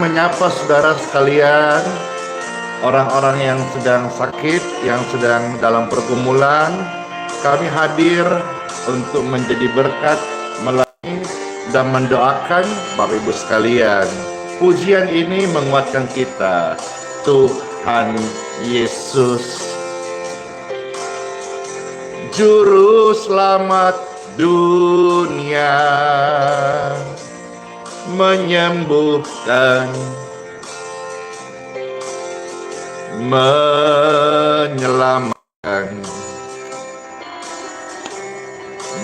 menyapa saudara sekalian, orang-orang yang sedang sakit, yang sedang dalam pergumulan. Kami hadir untuk menjadi berkat melayani dan mendoakan Bapak Ibu sekalian. Pujian ini menguatkan kita. Tuhan Yesus, Juru Selamat dunia, menyembuhkan, menyelamatkan,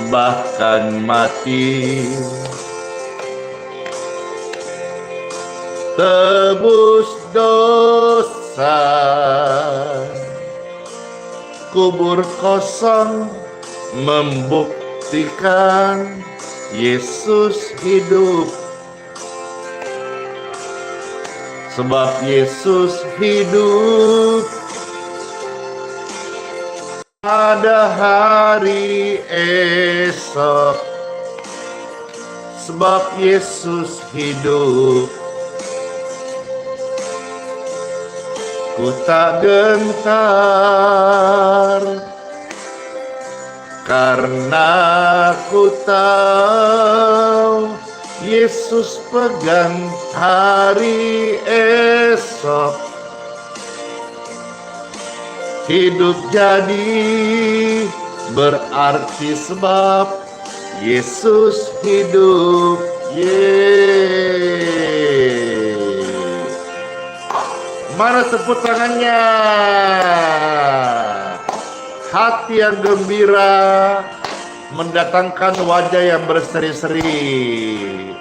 bahkan mati, tebus dosa, kubur kosong membuktikan Yesus hidup. Sebab Yesus hidup, pada hari esok. Sebab Yesus hidup, ku tak gentar, karena ku tahu Yesus pegang hari esok. Hidup jadi berarti sebab Yesus hidup. Yeay. Mana tepuk tangannya? Hati yang gembira mendatangkan wajah yang berseri-seri.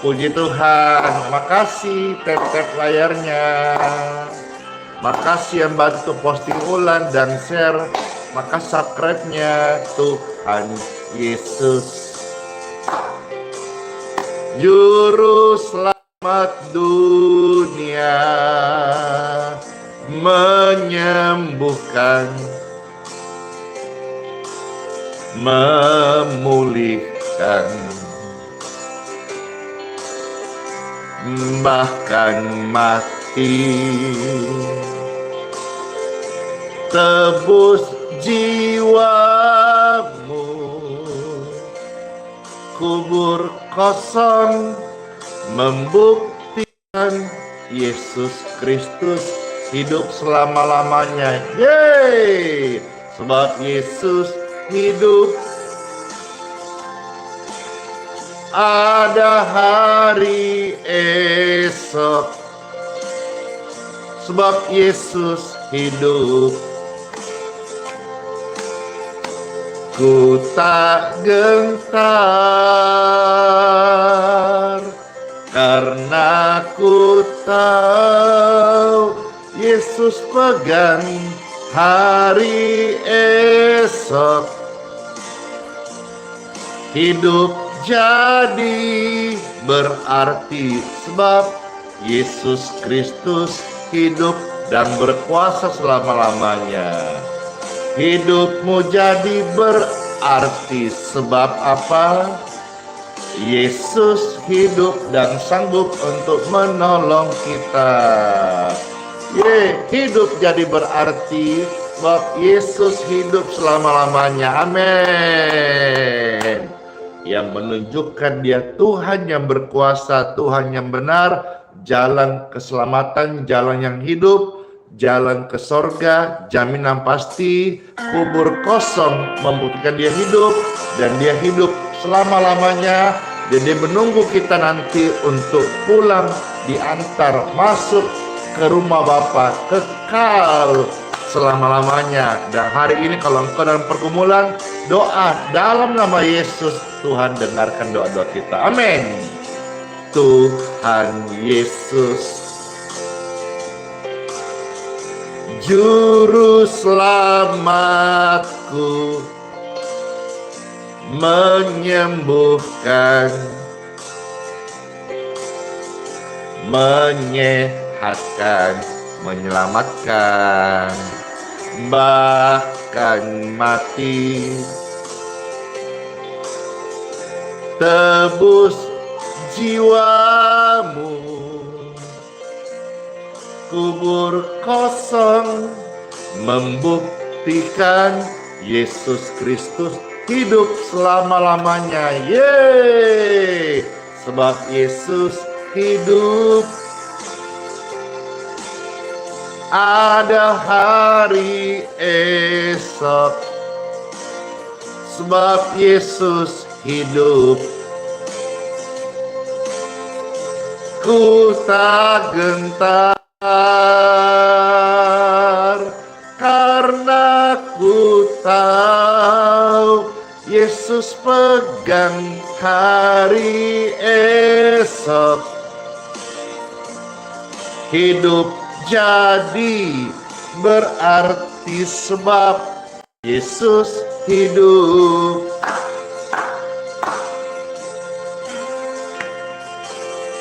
Puji Tuhan. Makasih tap-tap layarnya. Makasih yang bantu posting ulang dan share. Maka subscribe-nya. Tuhan Yesus, Juru Selamat dunia, menyembuhkan, memulihkan, bahkan mati, tebus jiwamu, kubur kosong membuktikan Yesus Kristus hidup selama-lamanya. Yeay! Sebab Yesus hidup, ada hari esok. Sebab Yesus hidup, ku tak gentar, karena ku tahu Yesus pegang hari esok. Hidup jadi berarti sebab Yesus Kristus hidup dan berkuasa selama-lamanya. Hidupmu jadi berarti sebab apa? Yesus hidup dan sanggup untuk menolong kita. Hidup jadi berarti sebab Yesus hidup selama-lamanya. Amin. Yang menunjukkan dia Tuhan yang berkuasa, Tuhan yang benar, jalan keselamatan, jalan yang hidup, jalan ke sorga, jaminan pasti, kubur kosong membuktikan dia hidup, dan dia hidup selama-lamanya, dan dia menunggu kita nanti untuk pulang, diantar masuk ke rumah Bapa kekal selama-lamanya. Dan hari ini kalau engkau dalam pergumulan, doa dalam nama Yesus, Tuhan dengarkan doa-doa kita. Amin. Tuhan Yesus, Juru Selamatku, menyembuhkan, menyehatkan, menyelamatkan, bahkan mati, tebus jiwamu, kubur kosong membuktikan Yesus Kristus hidup selama-lamanya. Yeay! Sebab Yesus hidup. Ada hari esok, sebab Yesus hidup. Ku tak gentar karena ku tahu Yesus pegang hari esok. Hidup jadi berarti sebab Yesus hidup.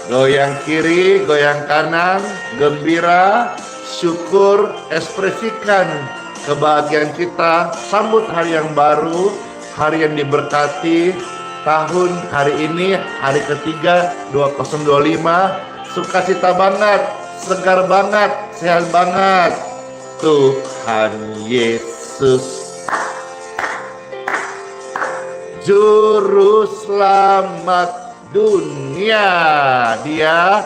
Goyang kiri, goyang kanan, gembira, syukur, ekspresikan kebahagiaan kita. Sambut hari yang baru, hari yang diberkati. Tahun hari ini, hari ketiga 2025, sukacita banget, segar banget, sehat banget. Tuhan Yesus Juru Selamat dunia, Dia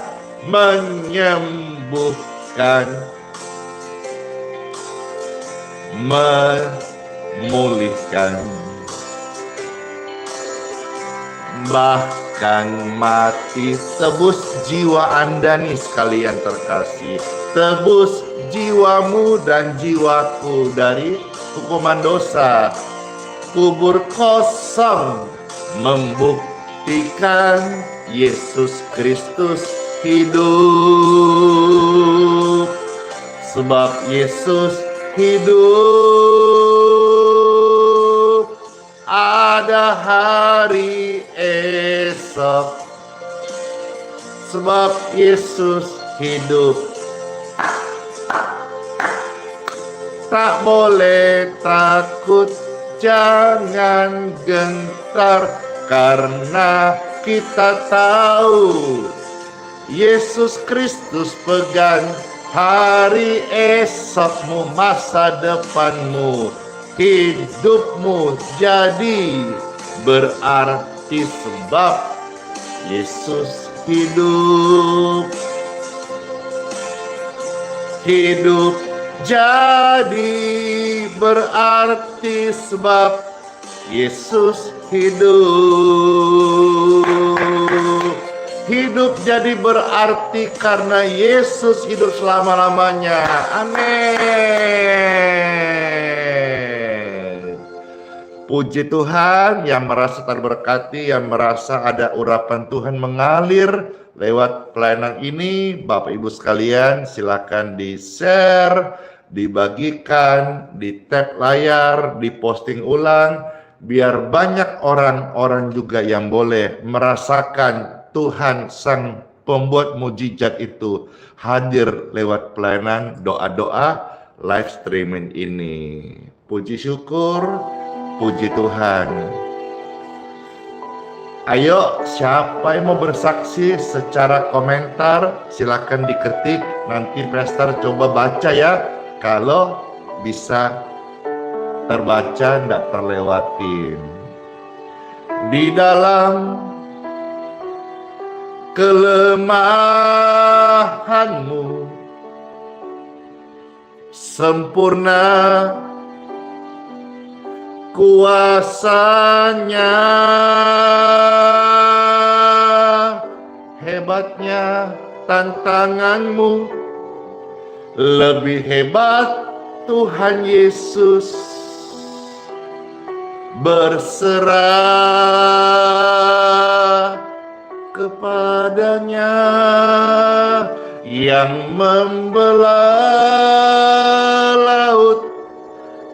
menyembuhkan, memulihkan, bahkan mati. Tebus jiwa Anda nih sekalian terkasih, tebus jiwamu dan jiwaku dari hukuman dosa. Kubur kosong membuktikan Yesus Kristus hidup. Sebab Yesus hidup, ada hari esok. Sebab Yesus hidup. Tak boleh takut, jangan gentar, karena kita tahu Yesus Kristus pegang hari esokmu, masa depanmu. Hidupmu jadi berarti sebab Yesus hidup. Hidup jadi berarti sebab Yesus hidup. Hidup jadi berarti karena Yesus hidup selama-lamanya. Amin. Puji Tuhan, yang merasa terberkati, yang merasa ada urapan Tuhan mengalir lewat pelayanan ini, Bapak Ibu sekalian, silakan di-share, dibagikan, di-tap layar, diposting ulang, biar banyak orang-orang juga yang boleh merasakan Tuhan Sang Pembuat mujizat itu hadir lewat pelayanan doa-doa live streaming ini. Puji syukur, puji Tuhan. Ayo, siapa yang mau bersaksi secara komentar, silakan diketik. Nanti Pastor coba baca ya. Kalau bisa terbaca, tidak terlewatin. Di dalam kelemahanmu sempurna kuasanya, hebatnya tantanganmu, lebih hebat Tuhan Yesus. Berserah kepadanya yang membelah laut,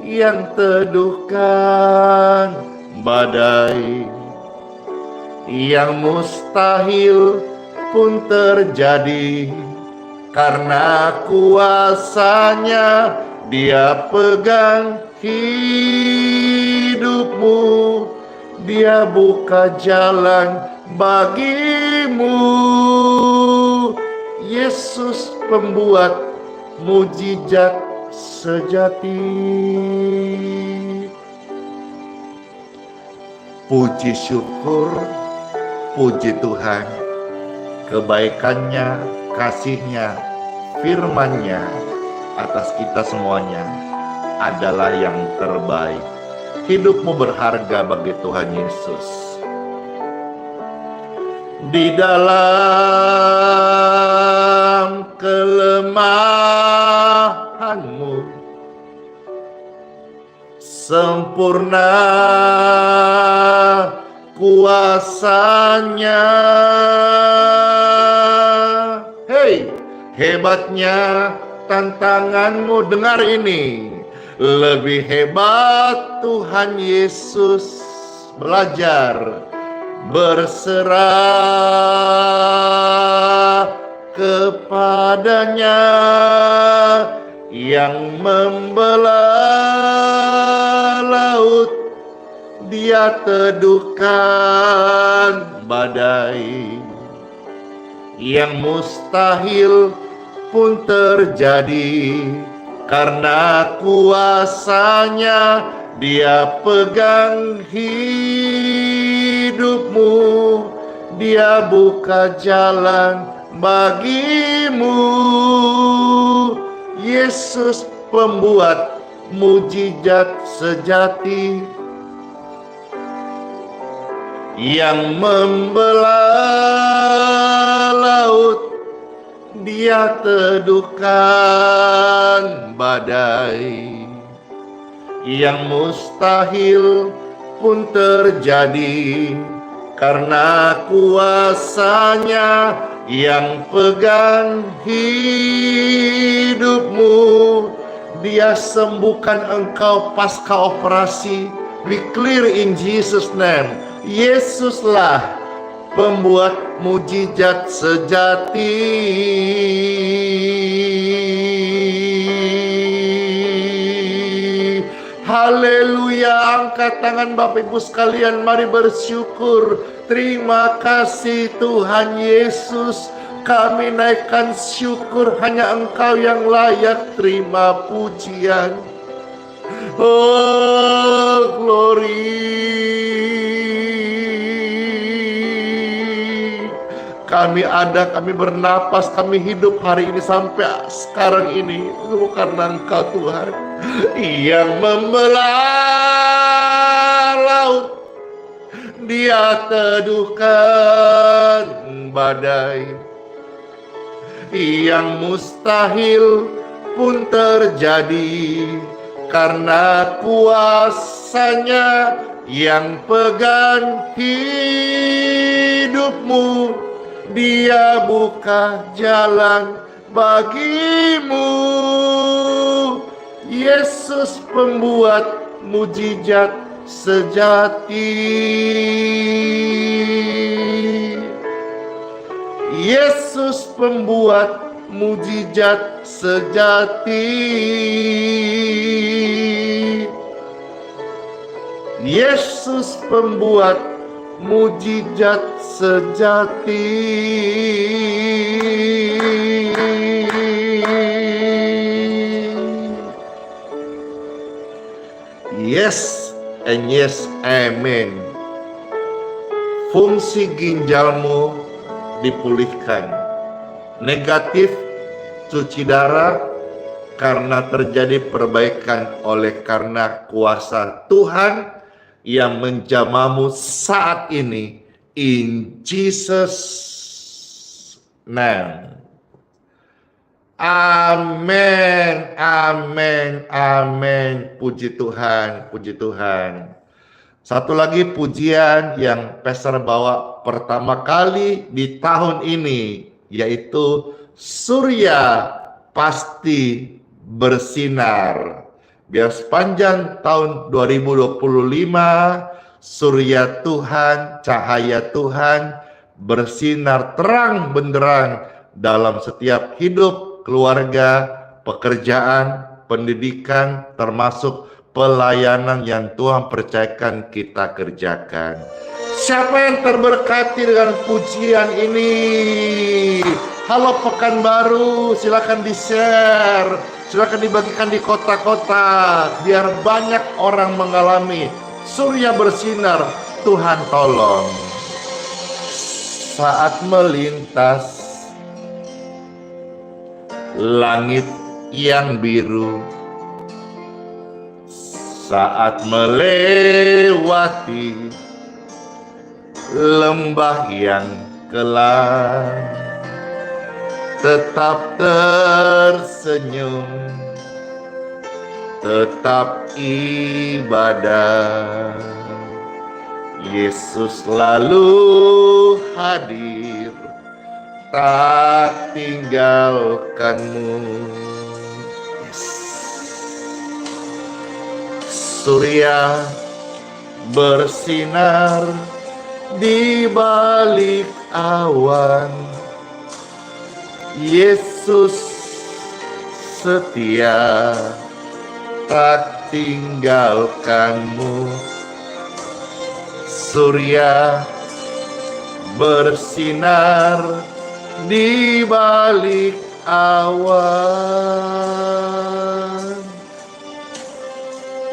yang teduhkan badai, yang mustahil pun terjadi karena kuasanya. Dia pegang hidupmu, Dia buka jalan bagimu. Yesus pembuat mujizat sejati. Puji syukur, puji Tuhan, kebaikannya, kasihnya, firman-Nya atas kita semuanya adalah yang terbaik. Hidupmu berharga bagi Tuhan Yesus. Di dalam kelemahanmu sempurna kuasa-Nya. Hei, hebatnya tantanganmu, dengar ini. Lebih hebat Tuhan Yesus, belajar berserah kepada-Nya yang membelah laut, Dia teduhkan badai. Yang mustahil pun terjadi karena kuasa-Nya. Dia pegang hidupmu, Dia buka jalan bagimu. Yesus pembuat mujizat sejati yang membelah laut, Dia teduhkan badai. Yang mustahil pun terjadi karena kuasa-Nya. Yang pegang hidupmu, Dia sembuhkan engkau pasca operasi. We clear in Jesus' name. Yesuslah pembuat mujizat sejati. Haleluya, angkat tangan Bapak Ibu sekalian, mari bersyukur. Terima kasih Tuhan Yesus, kami naikkan syukur, hanya Engkau yang layak terima pujian. Oh, glory. Kami ada, kami bernapas, kami hidup hari ini sampai sekarang ini karena Engkau Tuhan yang membelah laut, Dia teduhkan badai. Yang mustahil pun terjadi karena kuasa-Nya. Yang pegang hidupmu, Dia buka jalan bagimu. Yesus pembuat mujizat sejati. Yesus pembuat mujizat sejati. Yesus pembuat mujizat sejati. Yes and yes, amen. Fungsi ginjalmu dipulihkan. Negatif, cuci darah, karena terjadi perbaikan oleh karena kuasa Tuhan yang menjamamu saat ini. In Jesus' name. Amin, amin, amin. Puji Tuhan, puji Tuhan. Satu lagi pujian yang Pastor bawa pertama kali di tahun ini, yaitu Surya Pasti Bersinar. Biar sepanjang tahun 2025, surya Tuhan, cahaya Tuhan bersinar terang benderang dalam setiap hidup, keluarga, pekerjaan, pendidikan, termasuk pelayanan yang Tuhan percayakan kita kerjakan. Siapa yang terberkati dengan pujian ini? Halo Pekanbaru, silakan di-share, silakan dibagikan di kota-kota, biar banyak orang mengalami surya bersinar, Tuhan tolong. Saat melintas langit yang biru, saat melewati lembah yang kelam, tetap tersenyum, tetap ibadah. Yesus selalu hadir, tak tinggalkanmu. Surya bersinar di balik awan, Yesus setia, tak tinggalkanmu. Surya bersinar di balik awan,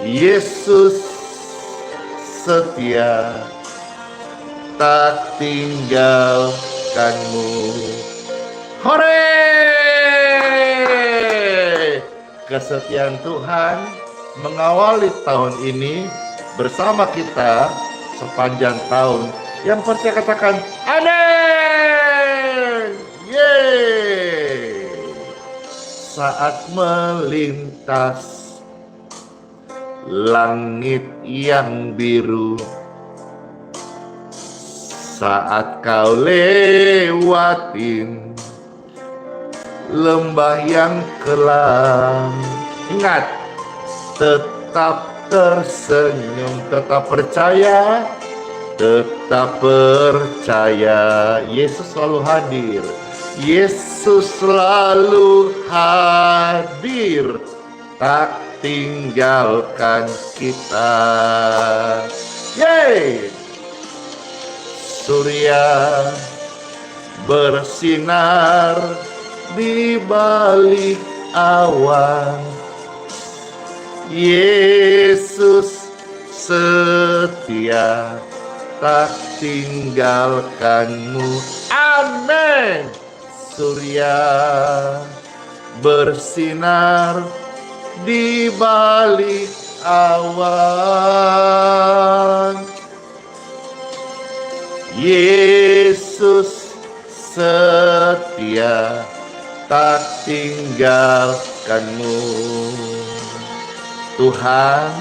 Yesus setia, tak tinggalkanmu. Hore! Kesetiaan Tuhan mengawali tahun ini bersama kita sepanjang tahun. Yang percaya katakan amin. Yeay. Saat melintas langit yang biru, saat kau lewatin lembah yang kelam, ingat, tetap tersenyum, tetap percaya, tetap percaya. Yesus selalu hadir, Yesus selalu hadir, tak tinggalkan kita. Yeay! Surya bersinar di balik awan, Yesus setia, tak tinggalkanmu. Amin. Surya bersinar di balik awan, Yesus setia, tak tinggalkanmu. Tuhan,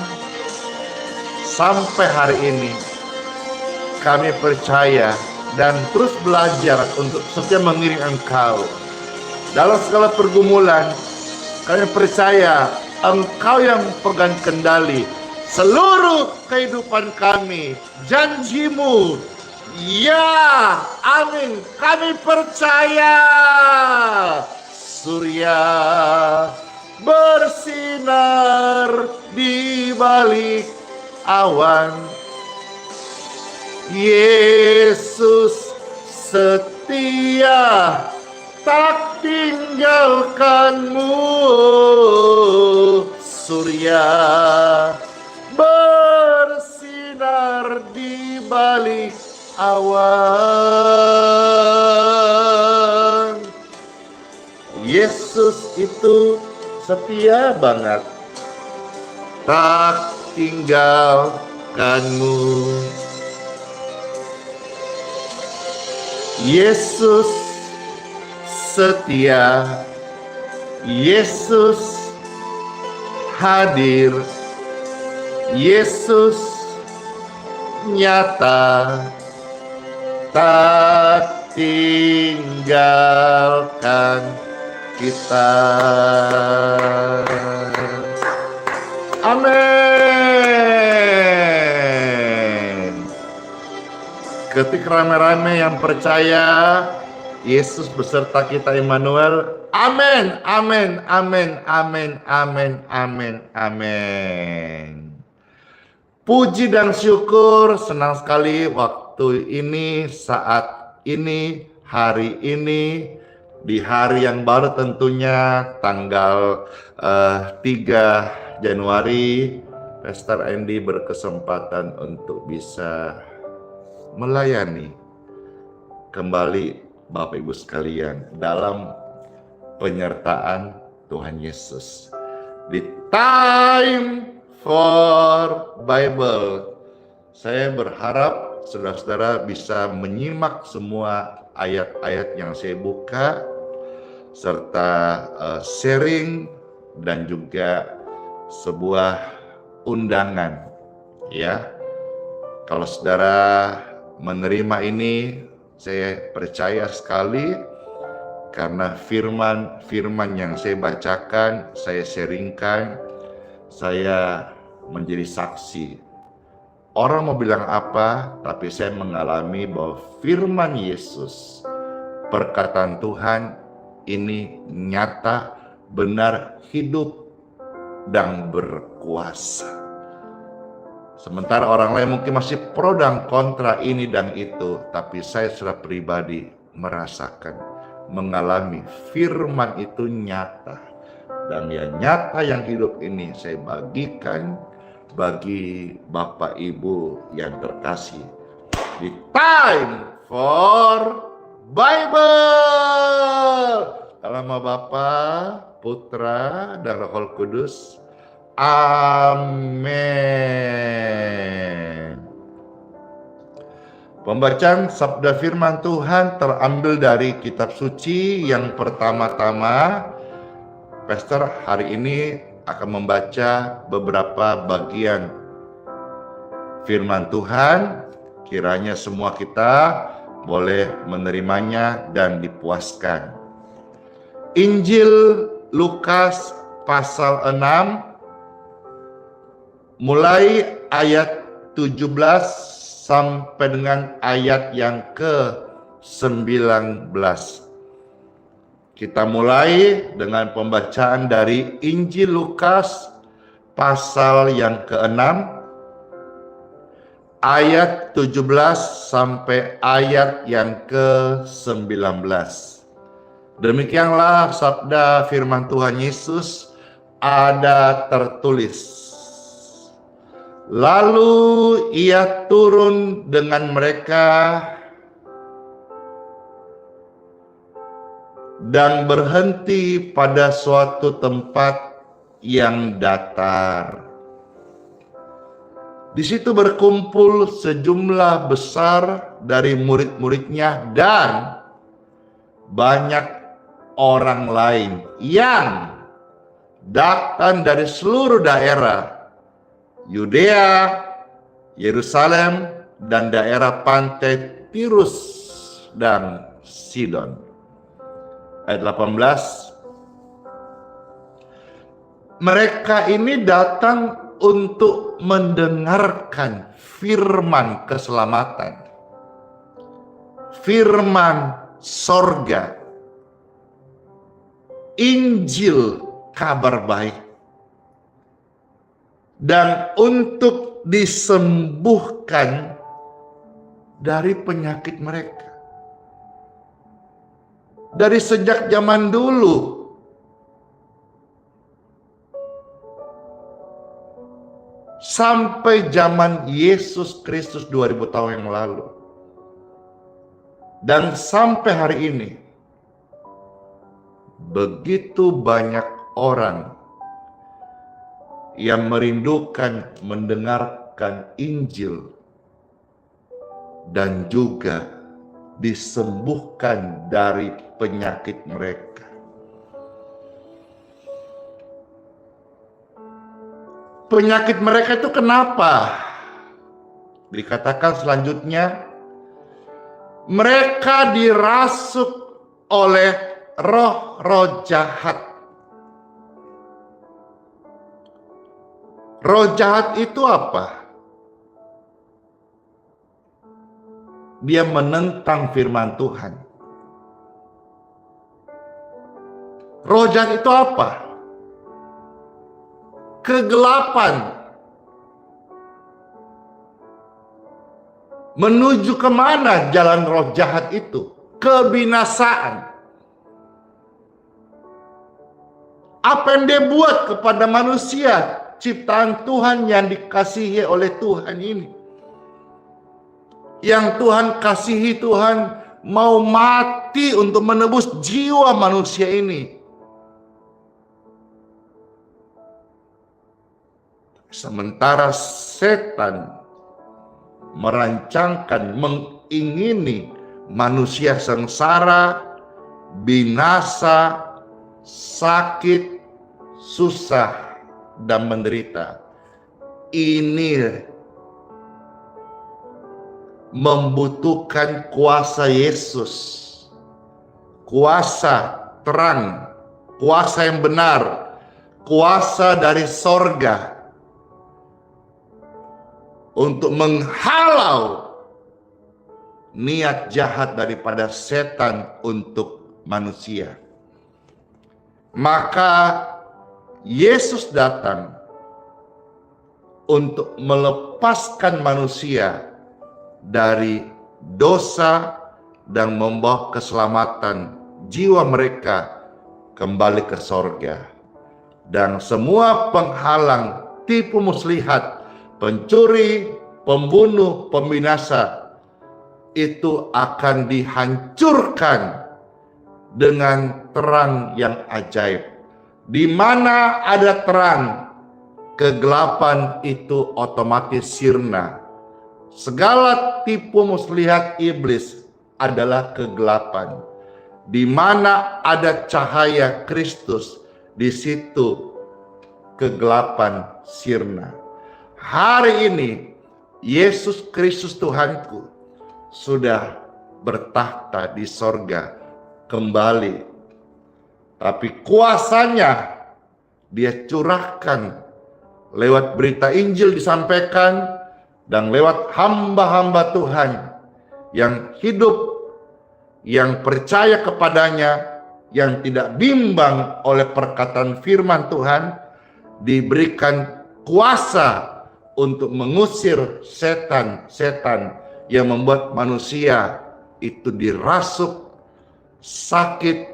sampai hari ini kami percaya dan terus belajar untuk setia mengiring Engkau dalam segala pergumulan. Kami percaya Engkau yang pegang kendali seluruh kehidupan kami. Janji-Mu, ya, amin, kami percaya. Surya bersinar di balik awan, Yesus setia, tak tinggalkanmu. Surya bersinar di balik awan, Yesus itu setia banget, tak tinggalkanmu. Yesus setia, Yesus hadir, Yesus nyata, tak tinggalkan kita. Amin. Ketik rame-rame yang percaya Yesus beserta kita, Immanuel. Amin, amin, amin, amin, amin, amin, amin. Puji dan syukur, senang sekali waktu ini, saat ini, hari ini di hari yang baru tentunya tanggal 3 Januari, Pastor Andy berkesempatan untuk bisa melayani kembali Bapak Ibu sekalian dalam penyertaan Tuhan Yesus di Time for Bible. Saya berharap saudara-saudara bisa menyimak semua ayat-ayat yang saya buka, serta sharing dan juga sebuah undangan, ya. Kalau saudara menerima ini, saya percaya sekali karena firman yang saya bacakan, saya sharingkan, saya menjadi saksi. Orang mau bilang apa, tapi saya mengalami bahwa firman Yesus, perkataan Tuhan ini nyata, benar, hidup, dan berkuasa. Sementara orang lain mungkin masih pro dan kontra ini dan itu, tapi saya secara pribadi merasakan, mengalami firman itu nyata. Dan yang nyata yang hidup ini saya bagikan bagi Bapak Ibu yang terkasih di Time for Bible. Dalam nama Bapa, Putra, dan Roh Kudus. Amin. Pembacaan sabda firman Tuhan terambil dari kitab suci. Yang pertama-tama, Pastor hari ini akan membaca beberapa bagian firman Tuhan. Kiranya semua kita boleh menerimanya dan dipuaskan. Injil Lukas pasal 6 mulai ayat 17 sampai dengan ayat yang ke-19. Kita mulai dengan pembacaan dari Injil Lukas pasal yang ke-6 ayat 17 sampai ayat yang ke-19. Demikianlah sabda firman Tuhan Yesus, ada tertulis. Lalu ia turun dengan mereka dan berhenti pada suatu tempat yang datar. Di situ berkumpul sejumlah besar dari murid-muridnya dan banyak orang lain yang datang dari seluruh daerah Yudea, Yerusalem, dan daerah pantai Tirus dan Sidon. Ayat 18. Mereka ini datang untuk mendengarkan firman keselamatan, firman sorga, Injil kabar baik, dan untuk disembuhkan dari penyakit mereka. Dari sejak zaman dulu, sampai zaman Yesus Kristus 2000 tahun yang lalu, dan sampai hari ini, begitu banyak orang yang merindukan mendengarkan Injil dan juga disembuhkan dari penyakit mereka. Penyakit mereka itu kenapa? Dikatakan selanjutnya, mereka dirasuk oleh roh-roh jahat. Roh jahat itu apa? Dia menentang firman Tuhan. Roh jahat itu apa? Kegelapan. Menuju kemana jalan roh jahat itu? Kebinasaan. Apa yang dia buat kepada manusia, ciptaan Tuhan yang dikasihi oleh Tuhan ini. Yang Tuhan kasihi, Tuhan mau mati untuk menebus jiwa manusia ini. Sementara setan merancangkan, mengingini manusia sengsara, binasa, sakit, susah, dan menderita. Ini membutuhkan kuasa Yesus, kuasa terang, kuasa yang benar, kuasa dari sorga, untuk menghalau niat jahat daripada setan untuk manusia. Maka Yesus datang untuk melepaskan manusia dari dosa dan membawa keselamatan jiwa mereka kembali ke sorga. Dan semua penghalang, tipu muslihat, pencuri, pembunuh, pembinasa, itu akan dihancurkan dengan terang yang ajaib. Di mana ada terang, kegelapan itu otomatis sirna. Segala tipu muslihat iblis adalah kegelapan. Di mana ada cahaya Kristus, di situ kegelapan sirna. Hari ini Yesus Kristus Tuhanku sudah bertahta di sorga kembali. Tapi kuasanya dia curahkan lewat berita Injil disampaikan dan lewat hamba-hamba Tuhan yang hidup, yang percaya kepadanya, yang tidak bimbang oleh perkataan firman Tuhan, diberikan kuasa untuk mengusir setan-setan yang membuat manusia itu dirasuk, sakit,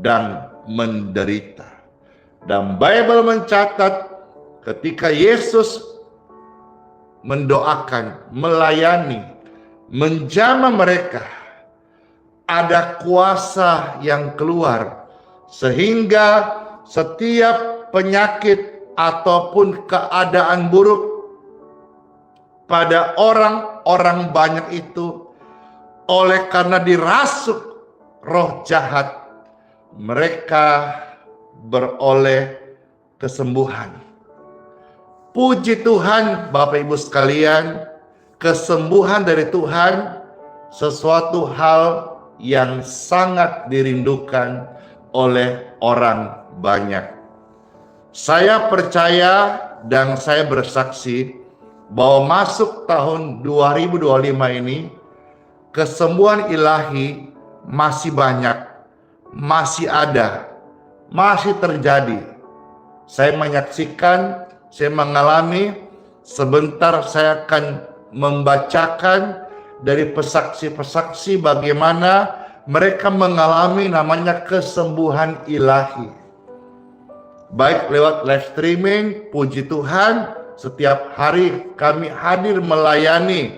dan menderita. Dan Bible mencatat ketika Yesus mendoakan, melayani, menjamah mereka, ada kuasa yang keluar sehingga setiap penyakit ataupun keadaan buruk pada orang-orang banyak itu, oleh karena dirasuk roh jahat, mereka beroleh kesembuhan. Puji Tuhan, Bapak Ibu sekalian, kesembuhan dari Tuhan sesuatu hal yang sangat dirindukan oleh orang banyak. Saya percaya dan saya bersaksi bahwa masuk tahun 2025 ini, kesembuhan ilahi masih banyak, masih ada, masih terjadi. Saya menyaksikan, saya mengalami. Sebentar saya akan membacakan dari pesaksi-pesaksi bagaimana mereka mengalami namanya kesembuhan ilahi. Baik lewat live streaming, puji Tuhan, setiap hari kami hadir melayani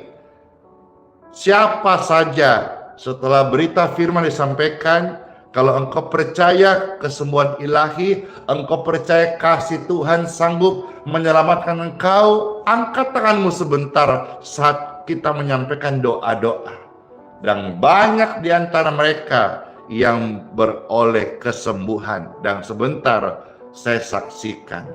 siapa saja. Setelah berita firman disampaikan, kalau engkau percaya kesembuhan ilahi, engkau percaya kasih Tuhan sanggup menyelamatkan engkau, angkat tanganmu sebentar saat kita menyampaikan doa-doa. Dan banyak di antara mereka yang beroleh kesembuhan. Dan sebentar saya saksikan.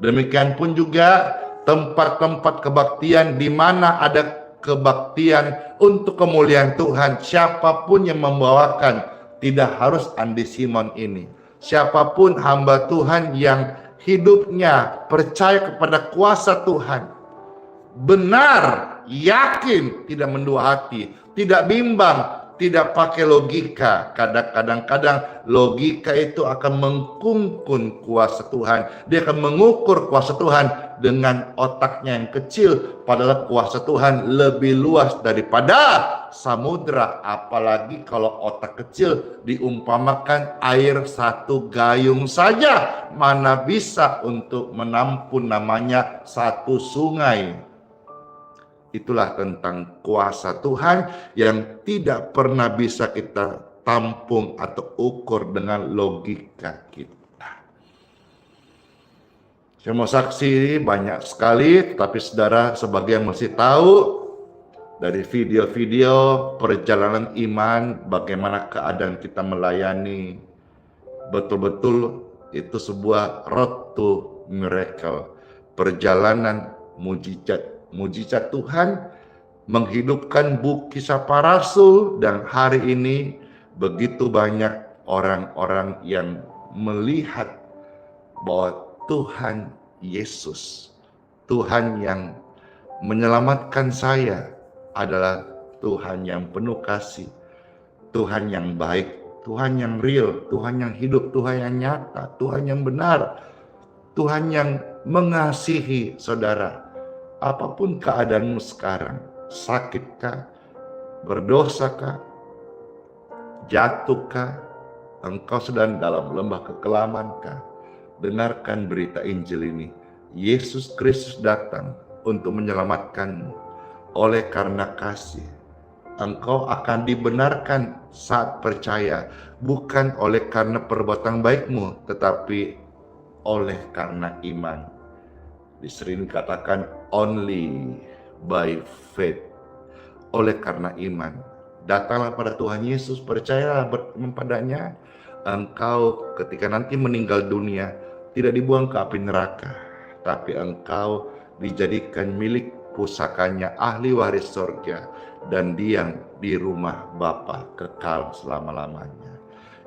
Demikian pun juga tempat-tempat kebaktian di mana ada kebaktian untuk kemuliaan Tuhan. Siapapun yang membawakan, tidak harus Andi Simon ini. Siapapun hamba Tuhan yang hidupnya percaya kepada kuasa Tuhan, benar, yakin, tidak mendua hati, tidak bimbang, tidak pakai logika. Kadang-kadang logika itu akan mengkungkung kuasa Tuhan. Dia akan mengukur kuasa Tuhan dengan otaknya yang kecil, padahal kuasa Tuhan lebih luas daripada samudra. Apalagi kalau otak kecil diumpamakan air satu gayung saja, mana bisa untuk menampung namanya satu sungai. Itulah tentang kuasa Tuhan yang tidak pernah bisa kita tampung atau ukur dengan logika kita. Saya mau saksi banyak sekali, tapi saudara sebagian masih tahu dari video-video perjalanan iman, bagaimana keadaan kita melayani. Betul-betul itu sebuah road to miracle, perjalanan mujizat Tuhan menghidupkan buku kisah para rasul, dan hari ini begitu banyak orang-orang yang melihat bahwa Tuhan Yesus, Tuhan yang menyelamatkan saya adalah Tuhan yang penuh kasih, Tuhan yang baik, Tuhan yang real, Tuhan yang hidup, Tuhan yang nyata, Tuhan yang benar, Tuhan yang mengasihi saudara. Apapun keadaanmu sekarang, sakitkah, berdosakah, jatuhkah, engkau sedang dalam lembah kekelamankah, dengarkan berita Injil ini. Yesus Kristus datang untuk menyelamatkanmu. Oleh karena kasih, engkau akan dibenarkan saat percaya, bukan oleh karena perbuatan baikmu, tetapi oleh karena iman. Disering katakan only by faith, oleh karena iman. Datanglah pada Tuhan Yesus, percayalah padanya, engkau ketika nanti meninggal dunia tidak dibuang ke api neraka, tapi engkau dijadikan milik pusakanya, ahli waris surga, dan diam di rumah Bapa kekal selama-lamanya.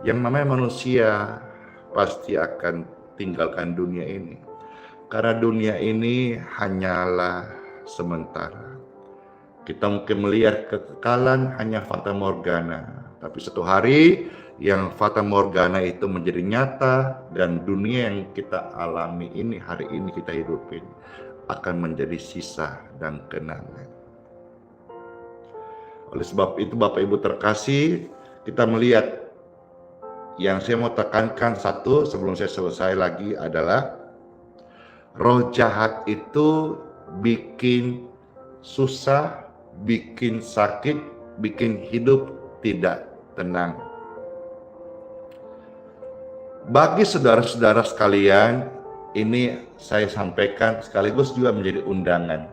Yang namanya manusia pasti akan tinggalkan dunia ini, karena dunia ini hanyalah sementara. Kita mungkin melihat kekekalan hanya fata morgana, tapi suatu hari yang fata morgana itu menjadi nyata, dan dunia yang kita alami ini, hari ini kita hidupin, akan menjadi sisa dan kenangan. Oleh sebab itu Bapak Ibu terkasih, kita melihat yang saya mau tekankan satu sebelum saya selesai lagi adalah roh jahat itu bikin susah, bikin sakit, bikin hidup tidak tenang. Bagi saudara-saudara sekalian, ini saya sampaikan sekaligus juga menjadi undangan.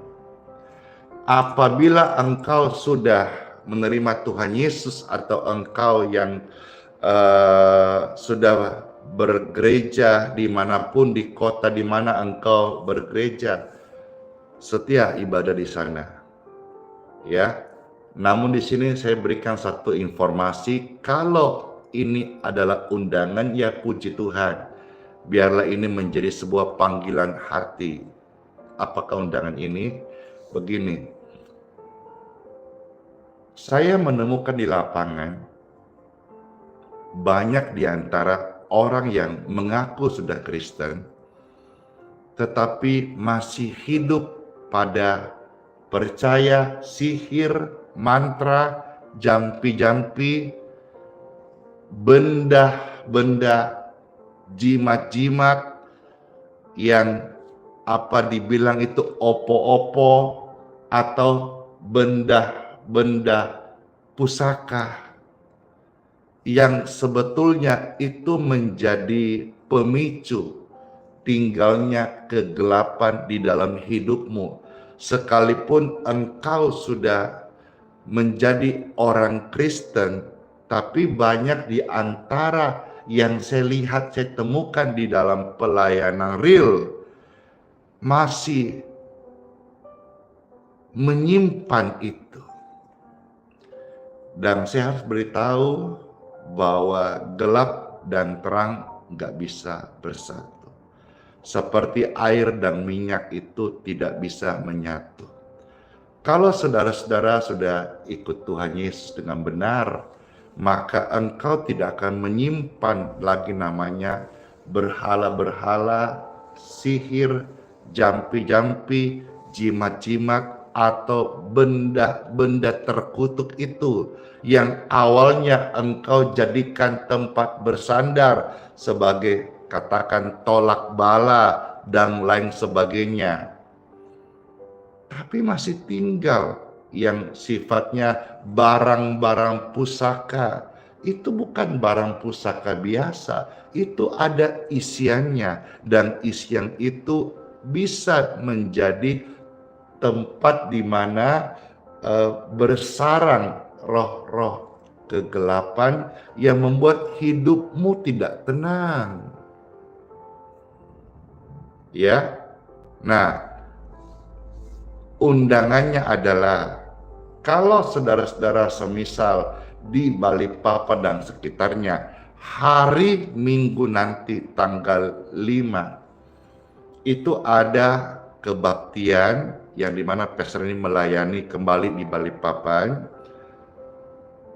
Apabila engkau sudah menerima Tuhan Yesus, atau engkau yang sudah bergereja dimanapun di kota di mana engkau bergereja, setia ibadah di sana, ya. Namun di sini saya berikan satu informasi, kalau ini adalah undangan, ya puji Tuhan, biarlah ini menjadi sebuah panggilan hati. Apakah undangan ini? Begini, saya menemukan di lapangan banyak di antara orang yang mengaku sudah Kristen, tetapi masih hidup pada percaya sihir, mantra, jampi-jampi, benda-benda, jimat-jimat yang dibilang itu opo-opo, atau benda-benda pusaka, yang sebetulnya itu menjadi pemicu tinggalnya kegelapan di dalam hidupmu. Sekalipun engkau sudah menjadi orang Kristen, tapi banyak di antara yang saya lihat, saya temukan di dalam pelayanan real, masih menyimpan itu. Dan saya harus beritahu bahwa gelap dan terang nggak bisa bersatu. Seperti air dan minyak itu tidak bisa menyatu. Kalau saudara-saudara sudah ikut Tuhan Yesus dengan benar, maka engkau tidak akan menyimpan lagi namanya berhala-berhala, sihir, jampi-jampi, jimat-jimat, atau benda-benda terkutuk itu yang awalnya engkau jadikan tempat bersandar sebagai katakan tolak bala dan lain sebagainya. Tapi masih tinggal yang sifatnya barang-barang pusaka. Itu bukan barang pusaka biasa, itu ada isiannya, dan isian itu bisa menjadi tempat di mana bersarang roh-roh kegelapan yang membuat hidupmu tidak tenang. Ya. Nah, undangannya adalah kalau saudara-saudara semisal di Balikpapan dan sekitarnya hari Minggu nanti tanggal 5 itu ada kebaktian yang dimana pastor ini melayani kembali di Balikpapan,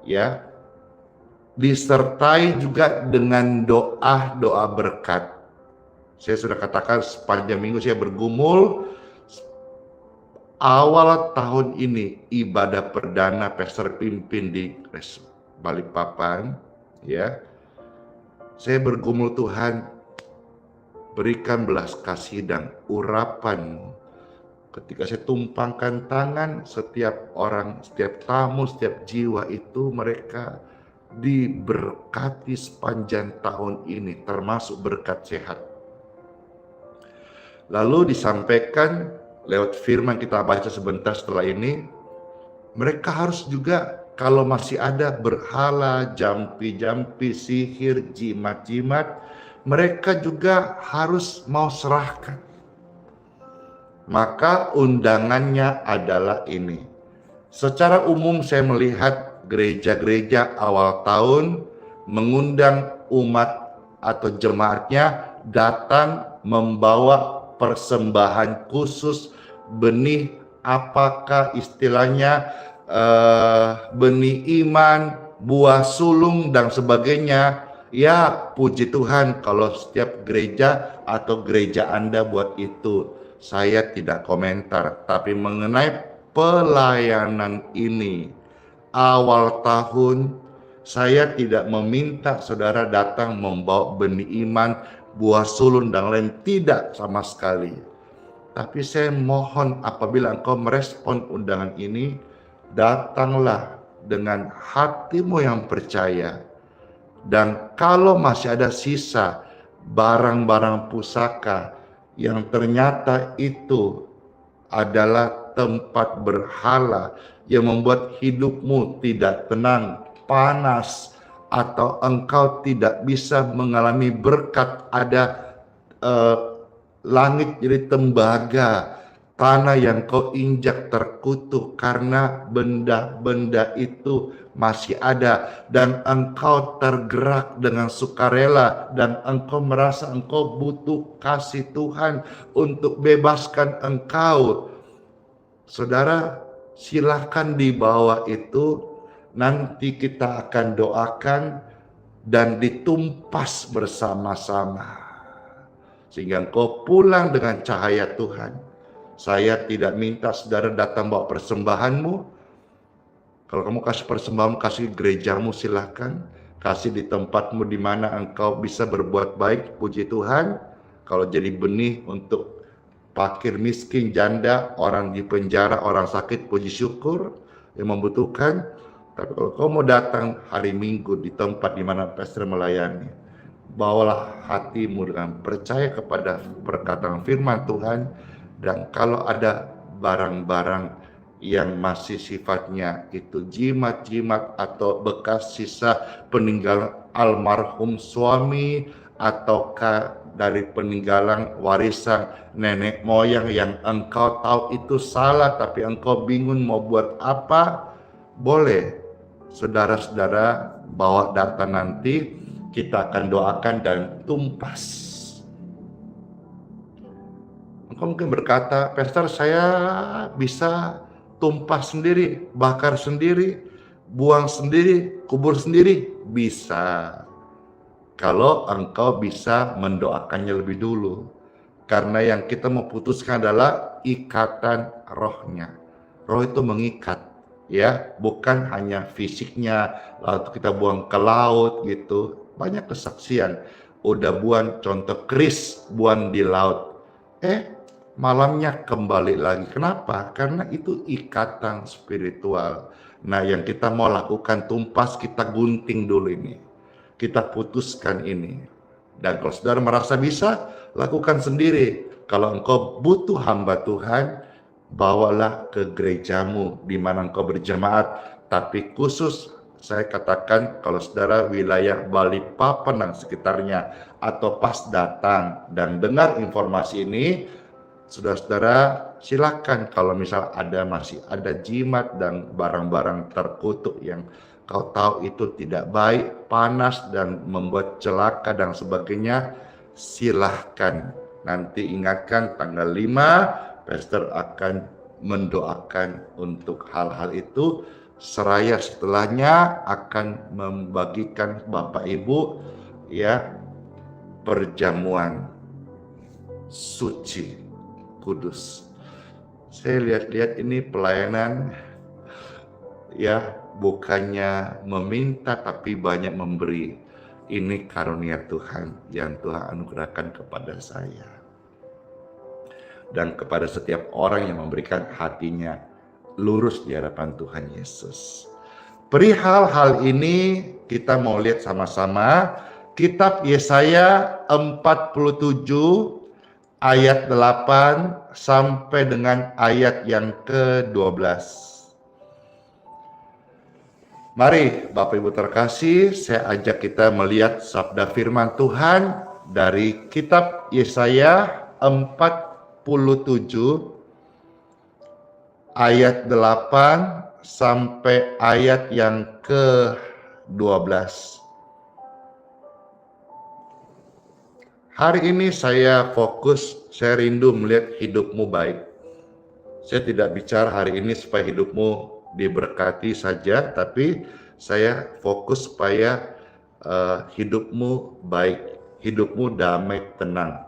ya, disertai juga dengan doa berkat. Saya sudah katakan sepanjang minggu saya bergumul. Awal tahun ini ibadah perdana pastor pimpin di Balikpapan, ya. Saya bergumul, Tuhan, berikan belas kasih dan urapan. Ketika saya tumpangkan tangan, setiap orang, setiap tamu, setiap jiwa itu mereka diberkati sepanjang tahun ini, termasuk berkat sehat. Lalu disampaikan lewat firman kita baca sebentar setelah ini, mereka harus juga kalau masih ada berhala, jampi-jampi, sihir, jimat-jimat, mereka juga harus mau serahkan. Maka undangannya adalah ini. Secara umum saya melihat gereja-gereja awal tahun mengundang umat atau jemaatnya datang membawa persembahan khusus benih, apakah istilahnya benih iman, buah sulung dan sebagainya. Ya, puji Tuhan kalau setiap gereja atau gereja Anda buat itu. Saya tidak komentar, tapi mengenai pelayanan ini awal tahun saya tidak meminta saudara datang membawa benih iman, buah sulung dan lain, tidak sama sekali. Tapi saya mohon apabila engkau merespon undangan ini, datanglah dengan hatimu yang percaya. Dan kalau masih ada sisa barang-barang pusaka yang ternyata itu adalah tempat berhala yang membuat hidupmu tidak tenang, panas, atau engkau tidak bisa mengalami berkat, ada langit jadi tembaga, tanah yang kau injak terkutuk karena benda-benda itu masih ada, dan engkau tergerak dengan sukarela dan engkau merasa engkau butuh kasih Tuhan untuk bebaskan engkau. Saudara, silahkan dibawa itu, nanti kita akan doakan dan ditumpas bersama-sama sehingga engkau pulang dengan cahaya Tuhan. Saya tidak minta saudara datang bawa persembahanmu. Kalau kamu kasih persembahan, kasih gerejamu, silahkan. Kasih di tempatmu di mana engkau bisa berbuat baik, puji Tuhan. Kalau jadi benih untuk fakir, miskin, janda, orang di penjara, orang sakit, puji syukur yang membutuhkan. Tapi kalau kau mau datang hari Minggu di tempat di mana pastor melayani, bawalah hatimu dengan percaya kepada perkataan firman Tuhan. Dan kalau ada barang-barang yang masih sifatnya itu jimat-jimat atau bekas sisa peninggalan almarhum suami ataukah dari peninggalan warisan nenek moyang yang engkau tahu itu salah tapi engkau bingung mau buat apa, boleh saudara-saudara bawa data, nanti kita akan doakan dan tumpas. Engkau mungkin berkata, pastor saya bisa tumpah sendiri, bakar sendiri, buang sendiri, kubur sendiri? Bisa. Kalau engkau bisa mendoakannya lebih dulu. Karena yang kita mau putuskan adalah ikatan rohnya. Roh itu mengikat, ya, bukan hanya fisiknya, lalu kita buang ke laut gitu. Banyak kesaksian. Udah buang contoh keris, buang di laut. Malamnya kembali lagi. Kenapa? Karena itu ikatan spiritual. Nah, yang kita mau lakukan tumpas, kita gunting dulu ini. Kita putuskan ini. Dan kalau saudara merasa bisa, lakukan sendiri. Kalau engkau butuh hamba Tuhan, bawalah ke gerejamu di mana engkau berjemaat. Tapi khusus saya katakan kalau saudara wilayah Balikpapan dan sekitarnya, atau pas datang dan dengar informasi ini, saudara-saudara silakan, kalau misal masih ada jimat dan barang-barang terkutuk yang kau tahu itu tidak baik, panas dan membuat celaka dan sebagainya, silahkan. Nanti ingatkan tanggal 5, pastor akan mendoakan untuk hal-hal itu. Seraya setelahnya akan membagikan Bapak Ibu ya perjamuan suci kudus. Saya lihat-lihat ini pelayanan ya, bukannya meminta tapi banyak memberi. Ini karunia Tuhan yang Tuhan anugerahkan kepada saya dan kepada setiap orang yang memberikan hatinya lurus di hadapan Tuhan Yesus. Perihal hal ini kita mau lihat sama-sama kitab Yesaya 47 ayat 8 sampai dengan ayat yang ke-12. Mari Bapak Ibu terkasih, saya ajak kita melihat sabda firman Tuhan dari kitab Yesaya 47 ayat 8 sampai ayat yang ke-12. Hari ini saya saya rindu melihat hidupmu baik. Saya tidak bicara hari ini supaya hidupmu diberkati saja, tapi saya fokus supaya hidupmu baik, hidupmu damai, tenang.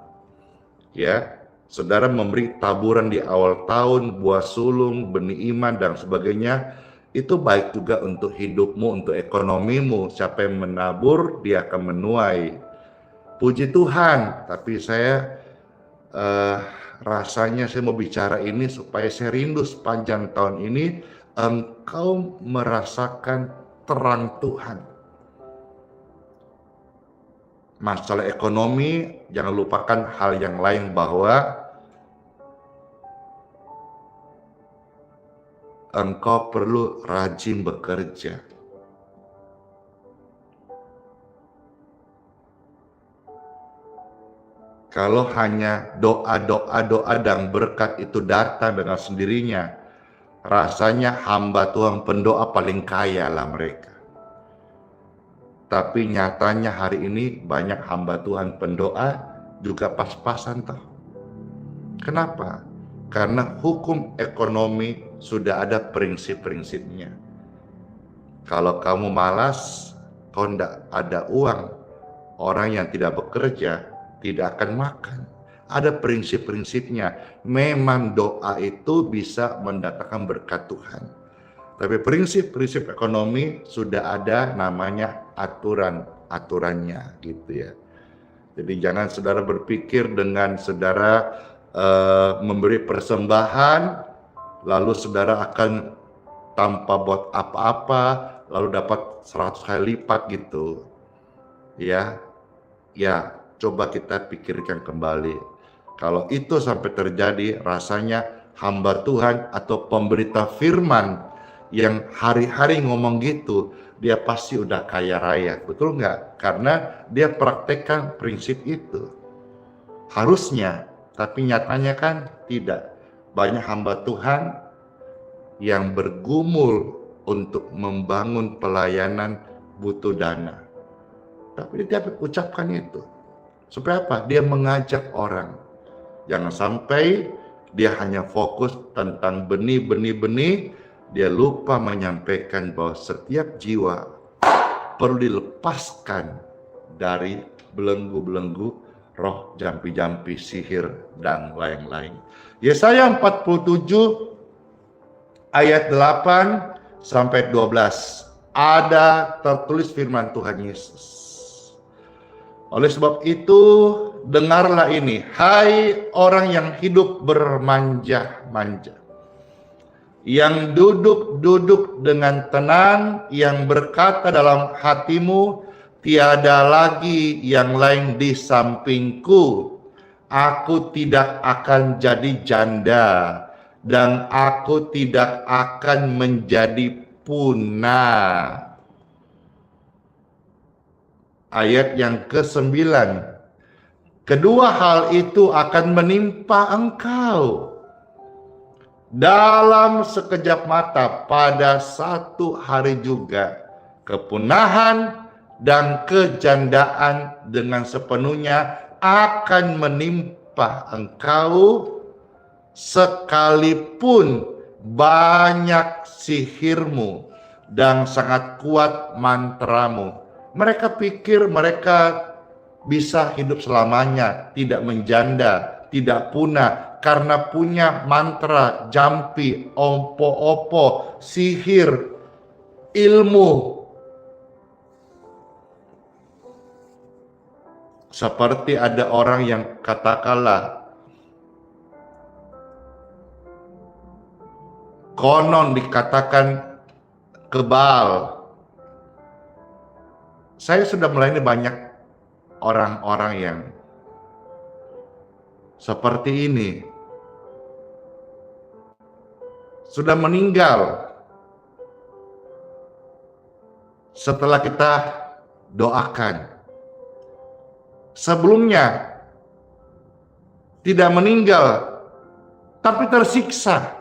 Ya, saudara memberi taburan di awal tahun, buah sulung, benih iman dan sebagainya, itu baik juga untuk hidupmu, untuk ekonomimu. Siapa yang menabur, dia akan menuai. Puji Tuhan, tapi saya rasanya saya mau bicara ini supaya saya rindu sepanjang tahun ini engkau merasakan terang Tuhan. Masalah ekonomi, jangan lupakan hal yang lain bahwa engkau perlu rajin bekerja. Kalau hanya doa dan berkat itu datang dengan sendirinya, rasanya hamba Tuhan pendoa paling kaya lah mereka. Tapi nyatanya hari ini banyak hamba Tuhan pendoa juga pas-pasan toh. Kenapa? Karena hukum ekonomi sudah ada prinsip-prinsipnya. Kalau kamu malas, kau tidak ada uang, orang yang tidak bekerja tidak akan makan. Ada prinsip-prinsipnya. Memang doa itu bisa mendatangkan berkat Tuhan. Tapi prinsip-prinsip ekonomi sudah ada namanya aturannya gitu ya. Jadi jangan saudara berpikir dengan saudara memberi persembahan lalu saudara akan tanpa buat apa-apa lalu dapat 100 kali lipat gitu. Ya. Coba kita pikirkan kembali. Kalau itu sampai terjadi, rasanya hamba Tuhan atau pemberita firman yang hari-hari ngomong gitu, dia pasti udah kaya raya. Betul nggak? Karena dia praktekkan prinsip itu. Harusnya, tapi nyatanya kan tidak. Banyak hamba Tuhan yang bergumul untuk membangun pelayanan butuh dana. Tapi dia ucapkan itu. Supaya apa? Dia mengajak orang. Jangan sampai Dia hanya fokus tentang benih-benih. Dia lupa menyampaikan bahwa setiap jiwa perlu dilepaskan dari belenggu-belenggu roh, jampi-jampi, sihir, dan lain-lain. Yesaya 47 ayat 8 sampai 12 ada tertulis firman Tuhan Yesus. Oleh sebab itu, dengarlah ini, hai orang yang hidup bermanja-manja, yang duduk-duduk dengan tenang, yang berkata dalam hatimu, tiada lagi yang lain di sampingku. Aku tidak akan jadi janda, dan aku tidak akan menjadi punah. Ayat yang ke-9. Kedua hal itu akan menimpa engkau dalam sekejap mata, pada satu hari juga. Kepunahan dan kejandaan dengan sepenuhnya akan menimpa engkau, sekalipun banyak sihirmu dan sangat kuat mantramu. Mereka pikir mereka bisa hidup selamanya, tidak menjanda, tidak punah, karena punya mantra, jampi, opo-opo, sihir, ilmu. Seperti ada orang yang katakanlah konon dikatakan kebal. Saya sudah melayani banyak orang-orang yang seperti ini, sudah meninggal setelah kita doakan. Sebelumnya tidak meninggal, tapi tersiksa.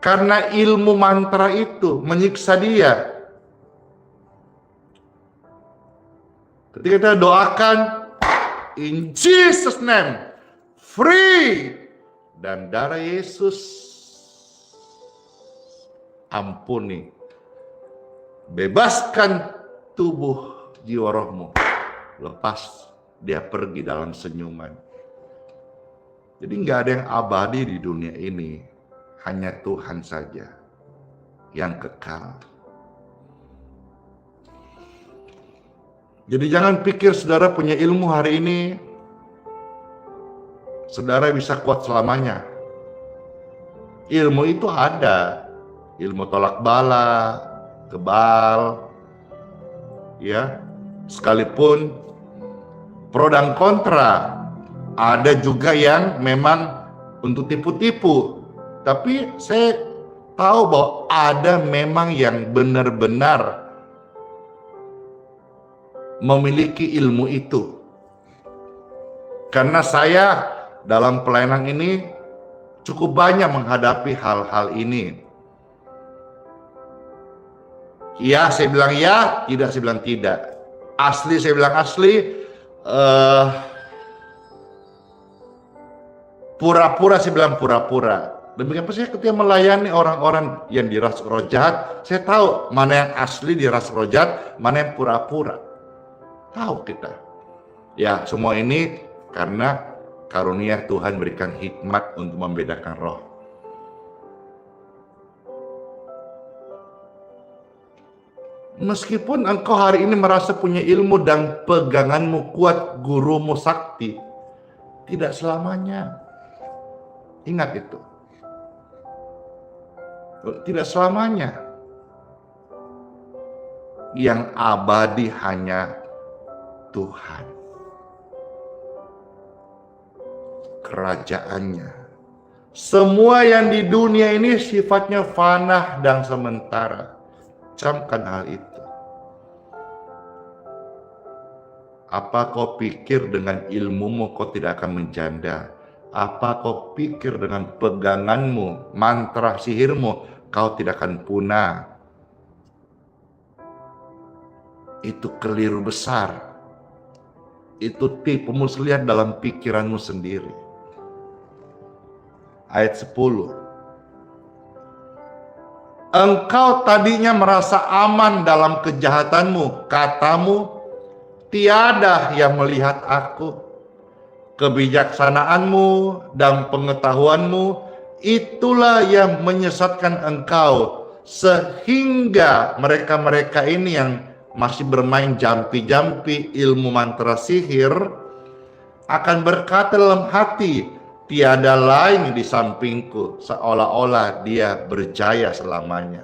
Karena ilmu mantra itu menyiksa dia. Ketika kita doakan, in Jesus name, free, dan darah Yesus ampuni, bebaskan tubuh jiwa rohmu, lepas dia pergi dalam senyuman. Jadi nggak ada yang abadi di dunia ini, hanya Tuhan saja yang kekal. Jadi jangan pikir saudara punya ilmu hari ini, saudara bisa kuat selamanya. Ilmu itu ada, ilmu tolak bala, kebal, ya, sekalipun pro dan kontra. Ada juga yang memang untuk tipu-tipu, tapi saya tahu bahwa ada memang yang benar-benar memiliki ilmu itu. Karena saya dalam pelayanan ini cukup banyak menghadapi hal-hal ini. Ya, saya bilang ya, tidak, saya bilang tidak. Asli, saya bilang asli. Pura-pura, saya bilang pura-pura. Demikian pun saya ketika melayani orang-orang yang dirasuki roh jahat, saya tahu mana yang asli dirasuki roh jahat, mana yang pura-pura. Tahu kita. Ya, semua ini karena karunia Tuhan berikan hikmat untuk membedakan roh. Meskipun engkau hari ini merasa punya ilmu dan peganganmu kuat, gurumu sakti, tidak selamanya. Ingat itu. Tidak selamanya. Yang abadi hanya Tuhan. Kerajaannya. Semua yang di dunia ini sifatnya fana dan sementara. Camkan hal itu. Apa kau pikir dengan ilmumu kau tidak akan menjanda? Apa kau pikir dengan peganganmu, mantra sihirmu, kau tidak akan punah? itu keliru besar. Itu tipu muslihat dalam pikiranmu sendiri. Ayat 10. Engkau tadinya merasa aman dalam kejahatanmu. Katamu, tiada yang melihat aku. Kebijaksanaanmu dan pengetahuanmu itulah yang menyesatkan engkau. Sehingga mereka-mereka ini yang masih bermain jampi-jampi ilmu mantra sihir akan berkata dalam hati, tiada lain di sampingku, seolah-olah dia berjaya selamanya.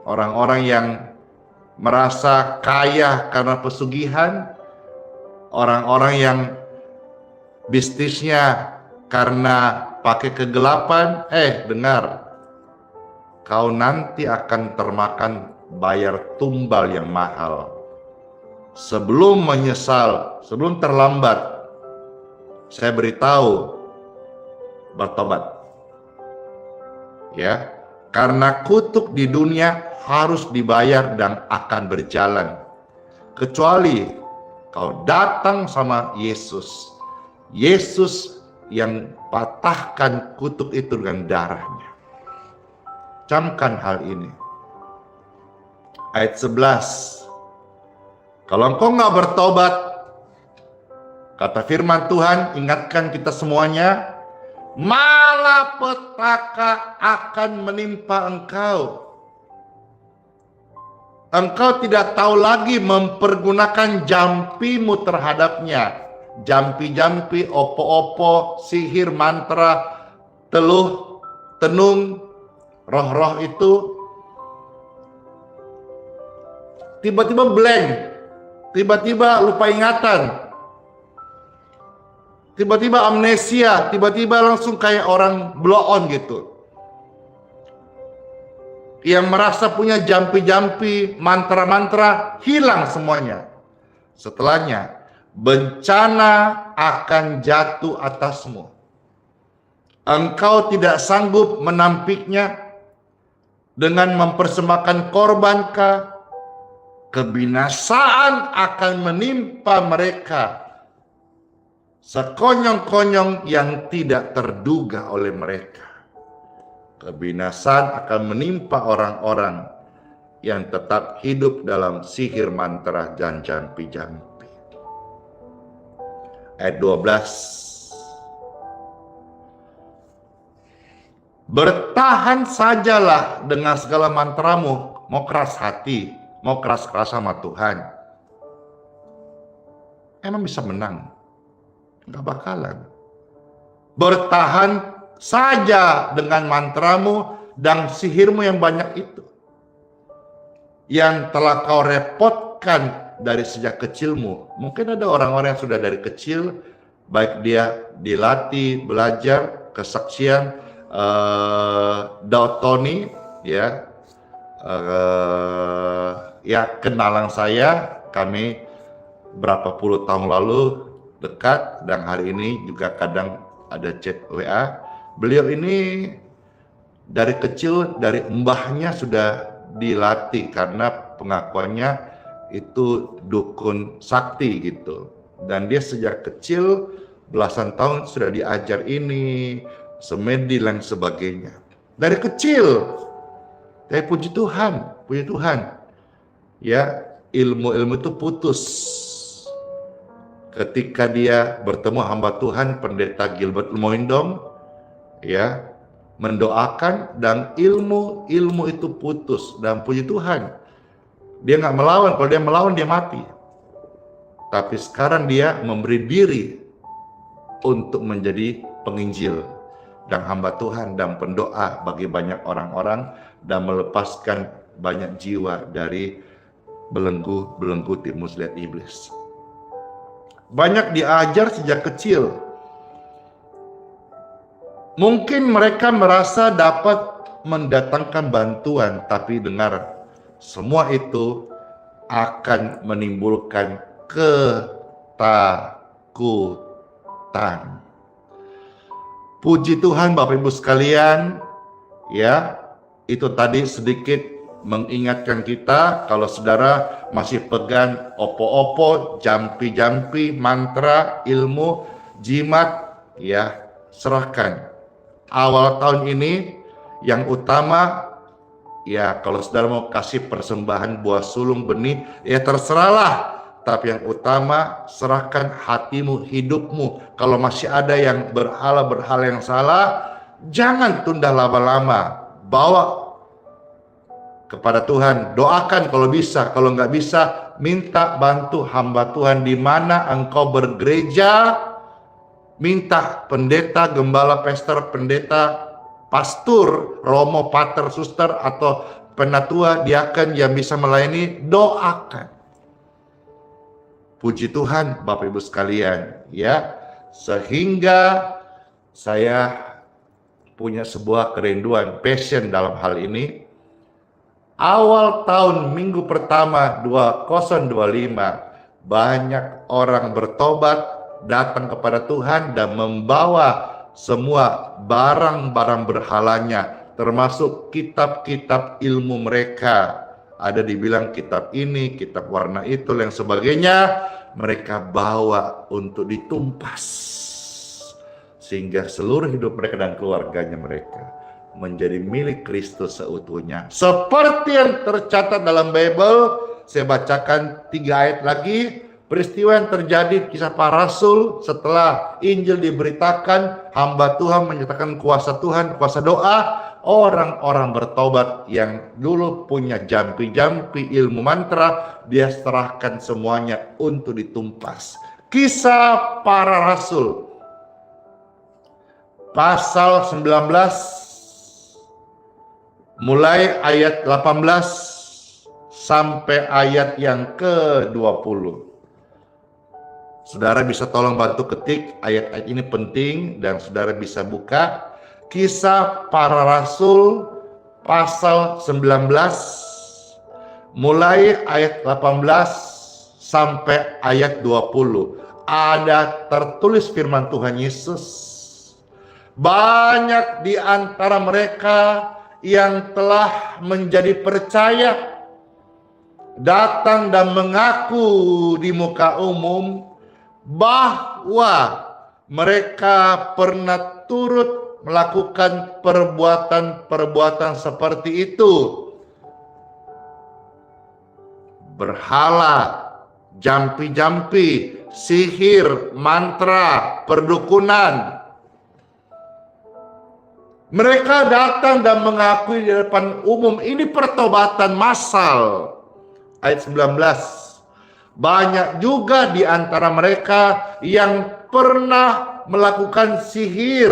Orang-orang yang merasa kaya karena pesugihan, orang-orang yang bisnisnya karena pakai kegelapan, dengar, kau nanti akan termakan bayar tumbal yang mahal. Sebelum menyesal, sebelum terlambat, saya beritahu, bertobat. Ya, karena kutuk di dunia harus dibayar dan akan berjalan. Kecuali kau datang sama Yesus. Yesus yang patahkan kutuk itu dengan darahnya. Camkan hal ini. Ayat 11. Kalau engkau nggak bertobat, kata firman Tuhan, ingatkan kita semuanya, malapetaka akan menimpa engkau. Engkau tidak tahu lagi mempergunakan jampimu terhadapnya. Jampi-jampi, opo-opo, sihir, mantra, teluh, tenung, roh-roh itu tiba-tiba blank, tiba-tiba lupa ingatan, tiba-tiba amnesia, tiba-tiba langsung kayak orang blow on gitu. Yang merasa punya jampi-jampi, mantra-mantra, hilang semuanya. Setelahnya, bencana akan jatuh atasmu. Engkau tidak sanggup menampiknya dengan mempersembahkan korbankah. Kebinasaan akan menimpa mereka sekonyong-konyong yang tidak terduga oleh mereka. Kebinasaan akan menimpa orang-orang yang tetap hidup dalam sihir mantra dan jampi-jampi. Ayat 12. Bertahan sajalah dengan segala mantramu. Mau keras hati, mau keras-keras sama Tuhan, emang bisa menang? Gak bakalan. Bertahan saja dengan mantramu dan sihirmu yang banyak itu, yang telah kau repotkan dari sejak kecilmu. Mungkin ada orang-orang yang sudah dari kecil, baik dia dilatih, belajar, kesaksian, Dautoni, ya, kenalan saya, kami berapa puluh tahun lalu dekat, dan hari ini juga kadang ada chat WA. Beliau ini dari kecil, dari mbahnya sudah dilatih karena pengakuannya itu dukun sakti gitu. Dan dia sejak kecil belasan tahun sudah diajar ini, semedi dan sebagainya. Dari kecil. Tapi puji Tuhan. Ya, ilmu-ilmu itu putus. Ketika dia bertemu hamba Tuhan Pendeta Gilbert Moindong, ya, mendoakan, dan ilmu itu putus. Dan puji Tuhan, dia nggak melawan. Kalau dia melawan, dia mati. Tapi sekarang dia memberi diri untuk menjadi penginjil dan hamba Tuhan dan pendoa bagi banyak orang-orang dan melepaskan banyak jiwa dari belenggu tipu muslihat iblis. Banyak diajar sejak kecil. Mungkin mereka merasa dapat mendatangkan bantuan, tapi dengar, semua itu akan menimbulkan ketakutan. Puji Tuhan Bapak Ibu sekalian, ya, itu tadi sedikit mengingatkan kita kalau saudara masih pegang opo-opo, jampi-jampi, mantra, ilmu, jimat, ya serahkan. Awal tahun ini yang utama, ya kalau saudara mau kasih persembahan buah sulung benih, ya terserahlah. Tapi yang utama, serahkan hatimu, hidupmu. Kalau masih ada yang berhala yang salah, jangan tunda lama-lama. Bawa kepada Tuhan, doakan kalau bisa. Kalau nggak bisa, minta bantu hamba Tuhan di mana engkau bergereja. Minta pendeta, gembala, pastor, pendeta, pastor, romo, pater, suster, atau penatua, diaken yang bisa melayani, doakan. Puji Tuhan Bapak Ibu sekalian, ya. Sehingga saya punya sebuah kerinduan, passion dalam hal ini. Awal tahun minggu pertama 2025, banyak orang bertobat, datang kepada Tuhan dan membawa semua barang-barang berhalanya, termasuk kitab-kitab ilmu mereka. Ada dibilang kitab ini, kitab warna itu, yang sebagainya, mereka bawa untuk ditumpas. Sehingga seluruh hidup mereka dan keluarganya mereka menjadi milik Kristus seutuhnya. Seperti yang tercatat dalam Bible, saya bacakan 3 ayat lagi. Peristiwa yang terjadi kisah para rasul setelah Injil diberitakan, hamba Tuhan menyatakan kuasa Tuhan, kuasa doa, orang-orang bertobat yang dulu punya jampi-jampi ilmu mantra, dia serahkan semuanya untuk ditumpas. Kisah para rasul pasal 19 mulai ayat 18 sampai ayat yang ke-20. Saudara bisa tolong bantu ketik, ayat-ayat ini penting dan saudara bisa buka. Kisah para rasul pasal 19 mulai ayat 18 sampai ayat 20. Ada tertulis firman Tuhan Yesus. Banyak di antara mereka yang telah menjadi percaya datang dan mengaku di muka umum bahwa mereka pernah turut melakukan perbuatan-perbuatan seperti itu. Berhala, jampi-jampi, sihir, mantra, perdukunan. Mereka datang dan mengakui di depan umum. Ini pertobatan massal. Ayat 19. Banyak juga di antara mereka yang pernah melakukan sihir,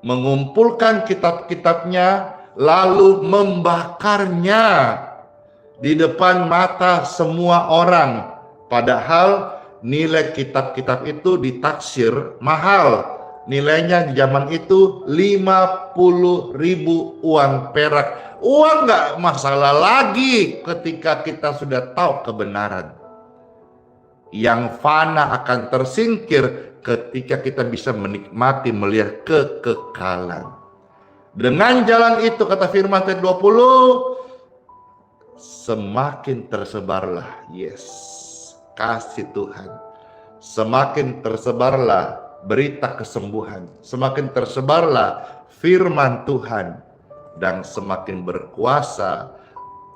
mengumpulkan kitab-kitabnya lalu membakarnya di depan mata semua orang. Padahal nilai kitab-kitab itu ditaksir mahal. Nilainya di zaman itu 50.000 uang perak. Uang nggak masalah lagi ketika kita sudah tahu kebenaran. Yang fana akan tersingkir ketika kita bisa menikmati, melihat kekekalan. Dengan jalan itu, kata firman ayat 20, semakin tersebarlah, yes, kasih Tuhan. Semakin tersebarlah berita kesembuhan, semakin tersebarlah firman Tuhan, dan semakin berkuasa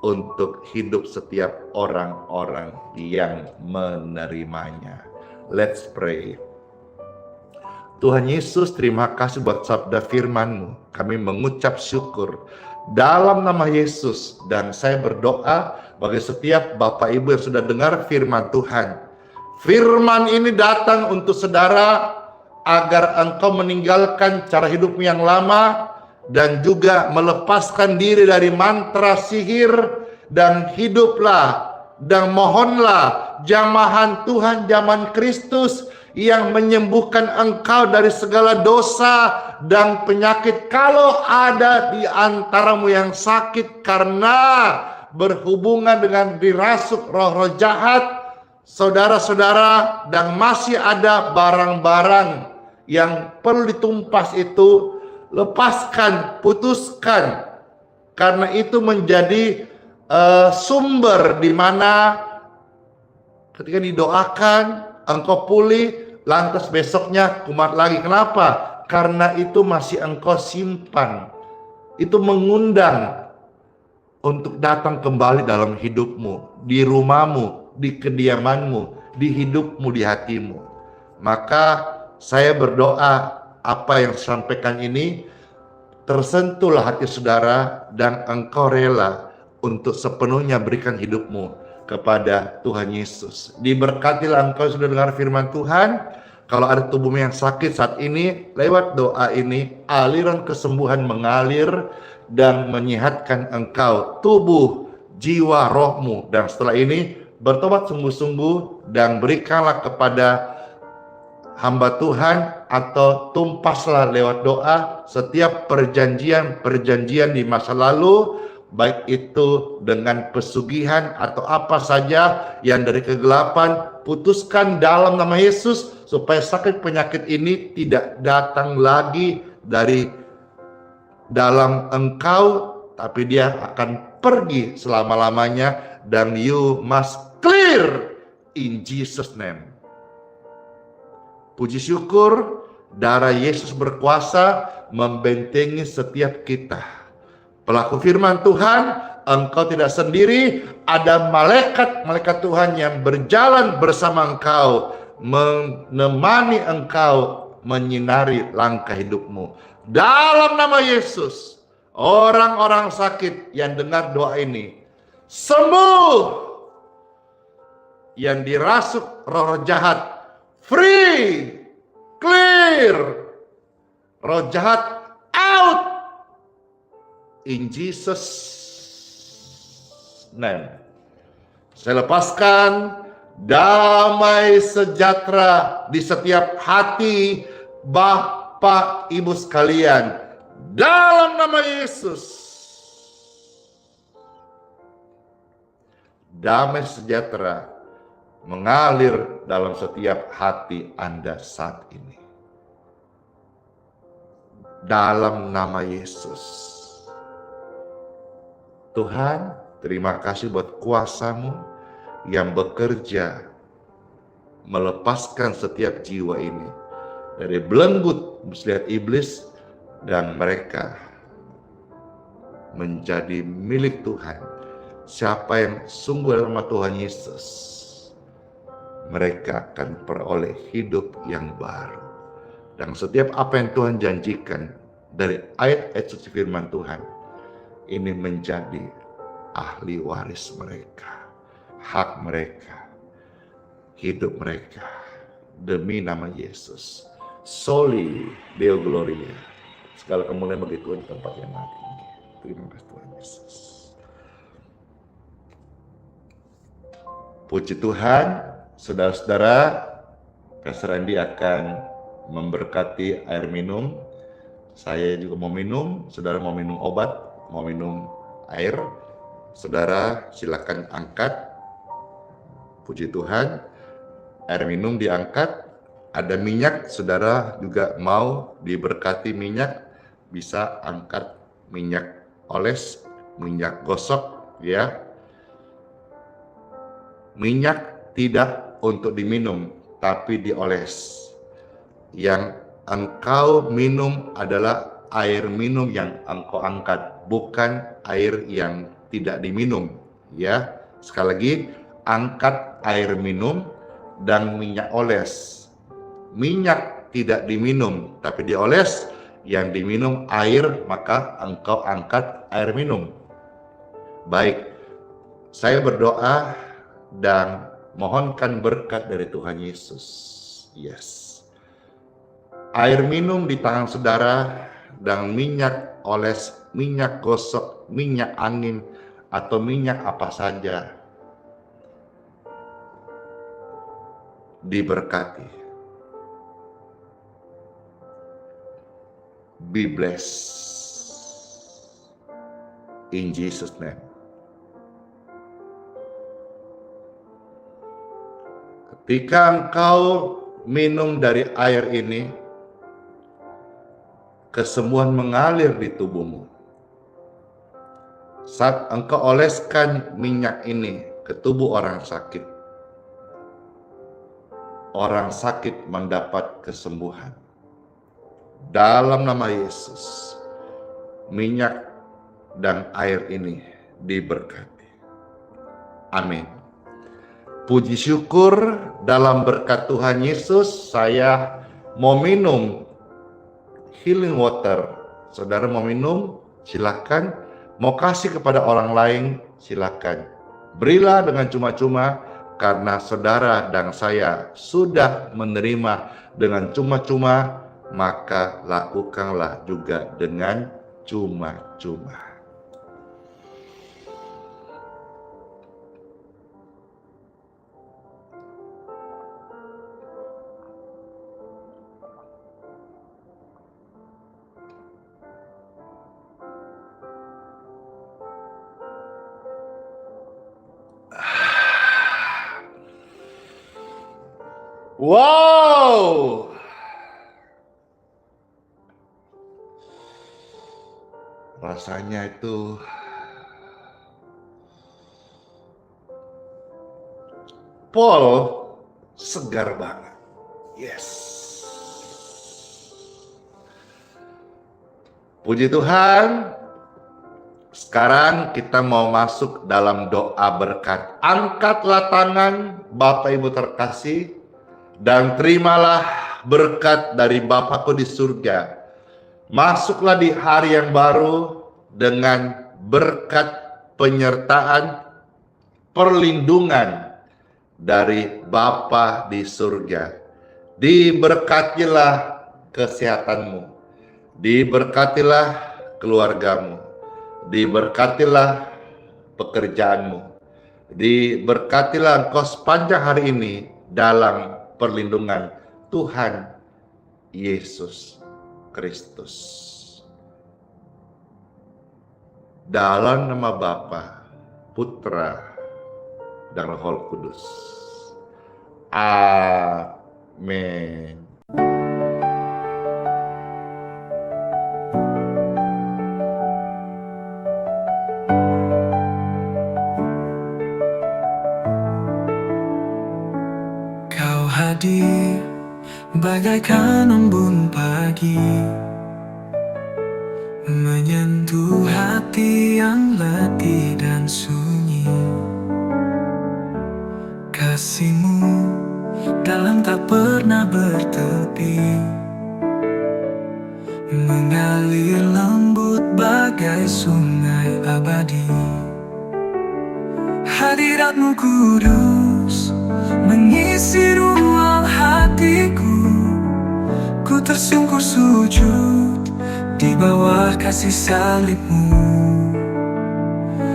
untuk hidup setiap orang-orang yang menerimanya. Let's pray. Tuhan Yesus, terima kasih buat sabda firman-Mu. Kami mengucap syukur dalam nama Yesus, dan saya berdoa bagi setiap Bapak Ibu yang sudah dengar firman Tuhan. Firman ini datang untuk saudara agar engkau meninggalkan cara hidupmu yang lama dan juga melepaskan diri dari mantra sihir, dan hiduplah dan mohonlah jamahan Tuhan, zaman Kristus yang menyembuhkan engkau dari segala dosa dan penyakit. Kalau ada di antaramu yang sakit karena berhubungan dengan dirasuk roh-roh jahat, saudara-saudara, dan masih ada barang-barang yang perlu ditumpas itu, lepaskan, putuskan, Karena itu menjadi sumber di mana ketika didoakan engkau pulih, lantas besoknya kumat lagi. Kenapa? Karena itu masih engkau simpan. Itu mengundang untuk datang kembali dalam hidupmu, di rumahmu, di kediamanmu, di hidupmu, di hatimu. Maka saya berdoa apa yang disampaikan ini tersentuhlah hati saudara dan engkau rela untuk sepenuhnya berikan hidupmu kepada Tuhan Yesus. Diberkatilah engkau sudah dengar firman Tuhan. Kalau ada tubuhmu yang sakit saat ini, lewat doa ini aliran kesembuhan mengalir dan menyehatkan engkau, tubuh, jiwa, rohmu. Dan setelah ini bertobat sungguh-sungguh dan berikanlah kepada hamba Tuhan atau tumpaslah lewat doa setiap perjanjian di masa lalu, baik itu dengan pesugihan atau apa saja yang dari kegelapan, putuskan dalam nama Yesus supaya sakit penyakit ini tidak datang lagi dari dalam engkau, tapi dia akan pergi selama-lamanya dan you must clear in Jesus name. Puji syukur, darah Yesus berkuasa membentengi setiap kita. Pelaku firman Tuhan, engkau tidak sendiri, ada malaikat-malaikat Tuhan yang berjalan bersama engkau, menemani engkau, menyinari langkah hidupmu. Dalam nama Yesus, orang-orang sakit yang dengar doa ini, sembuh. Yang dirasuk roh jahat, free, clear, roh jahat out in Jesus name. Saya lepaskan damai sejahtera di setiap hati Bapak Ibu sekalian dalam nama Yesus. Damai sejahtera mengalir dalam setiap hati Anda saat ini. Dalam nama Yesus. Tuhan, terima kasih buat kuasa-Mu yang bekerja melepaskan setiap jiwa ini dari belenggu muslihat iblis dan mereka menjadi milik Tuhan. Siapa yang sungguh dalam nama Tuhan Yesus, mereka akan peroleh hidup yang baru. Dan setiap apa yang Tuhan janjikan dari ayat-ayat suci firman Tuhan, ini menjadi ahli waris mereka, hak mereka, hidup mereka, demi nama Yesus. Soli Deo Gloria. Segala kemuliaan bagi Tuhan di tempat yang maha tinggi. Terima kasih Tuhan Yesus. Puji Tuhan, saudara-saudara, Pastor Andi akan memberkati air minum. Saya juga mau minum, saudara mau minum obat, mau minum air, saudara silakan angkat. Puji Tuhan, air minum diangkat. Ada minyak, saudara juga mau diberkati minyak, bisa angkat minyak oles, minyak gosok, ya. Minyak tidak untuk diminum, tapi dioles. Yang engkau minum adalah air minum yang engkau angkat, bukan air yang tidak diminum, ya. Sekali lagi, angkat air minum dan minyak oles. Minyak tidak diminum, tapi dioles. Yang diminum air, maka engkau angkat air minum. Baik, saya berdoa dan mohonkan berkat dari Tuhan Yesus. Yes. Air minum di tangan saudara dan minyak oles, minyak gosok, minyak angin, atau minyak apa saja diberkati. Be blessed in Jesus name. Ketika engkau minum dari air ini, kesembuhan mengalir di tubuhmu. Saat engkau oleskan minyak ini ke tubuh orang sakit mendapat kesembuhan. Dalam nama Yesus, minyak dan air ini diberkati. Amin. Puji syukur dalam berkat Tuhan Yesus, saya mau minum healing water. Saudara mau minum? Silakan. Mau kasih kepada orang lain? Silakan. Berilah dengan cuma-cuma, karena saudara dan saya sudah menerima dengan cuma-cuma, maka lakukanlah juga dengan cuma-cuma. Wow, rasanya itu segar banget. Yes. Puji Tuhan. Sekarang kita mau masuk dalam doa berkat. Angkatlah tangan Bapak Ibu terkasih dan terimalah berkat dari Bapakku di surga. Masuklah di hari yang baru dengan berkat penyertaan, perlindungan dari Bapa di surga. Diberkatilah kesehatanmu, diberkatilah keluargamu, diberkatilah pekerjaanmu, diberkatilah engkau sepanjang hari ini dalam perlindungan Tuhan Yesus Kristus. Dalam nama Bapa, Putra, dan Roh Kudus. Amin. Hadir bagaikan embun pagi, menyentuh hati yang letih dan sunyi. Kasih-Mu dalam tak pernah bertepi, mengalir lembut bagai sungai abadi. Hadirat-Mu kudus mengisi ruang hatiku. Ku tersungkur sujud di bawah kasih salib-Mu.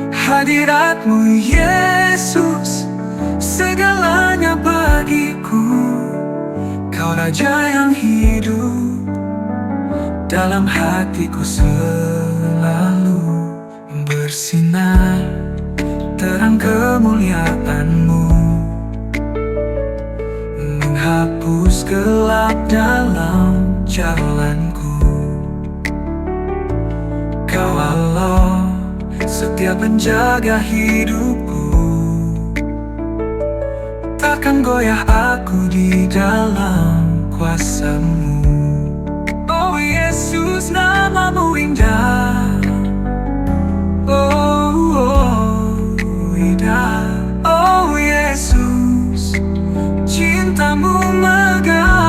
Hadirat-Mu Yesus, segalanya bagiku. Kau Raja yang hidup dalam hatiku, selalu bersinar terang kemuliaan-Mu, menghapus gelap dalam jalanku. Kau Allah, setia penjaga hidupku. Takkan goyah aku di dalam kuasa-Mu. Oh Yesus, nama-Mu indah. Indah. Oh Yesus, cinta-Mu megah.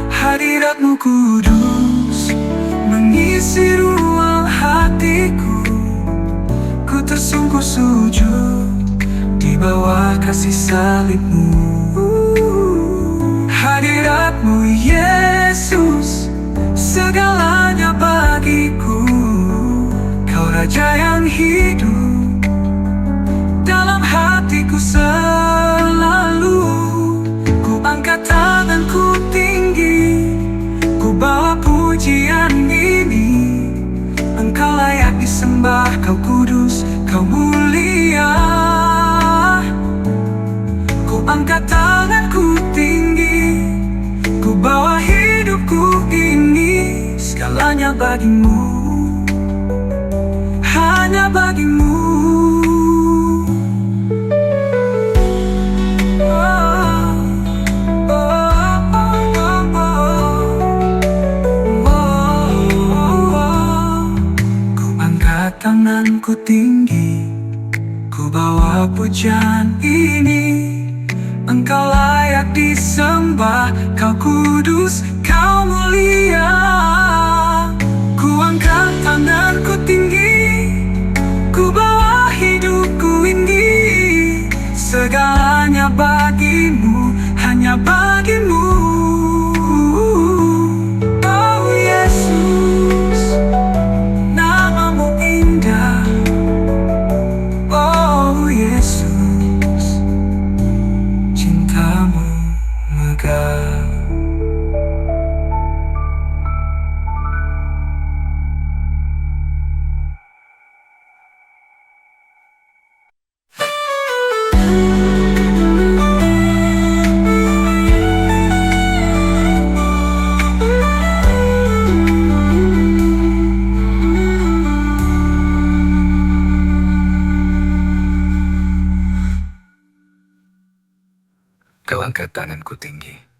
Hadirat-Mu kudus mengisi ruang hatiku. Ku tersungkur sujud di bawah kasih salib-Mu. Hadirat-Mu Yesus, segalanya bagiku. Kau Raja yang hidup dalam hatiku selalu. Ku angkat tanganku tinggi, ku bawa pujian ini. Engkau layak disembah, Kau kudus, Kau mulia. Ku angkat tanganku tinggi, ku bawa hidupku ini. Segalanya bagi-Mu. Kau angkat tanganku tinggi.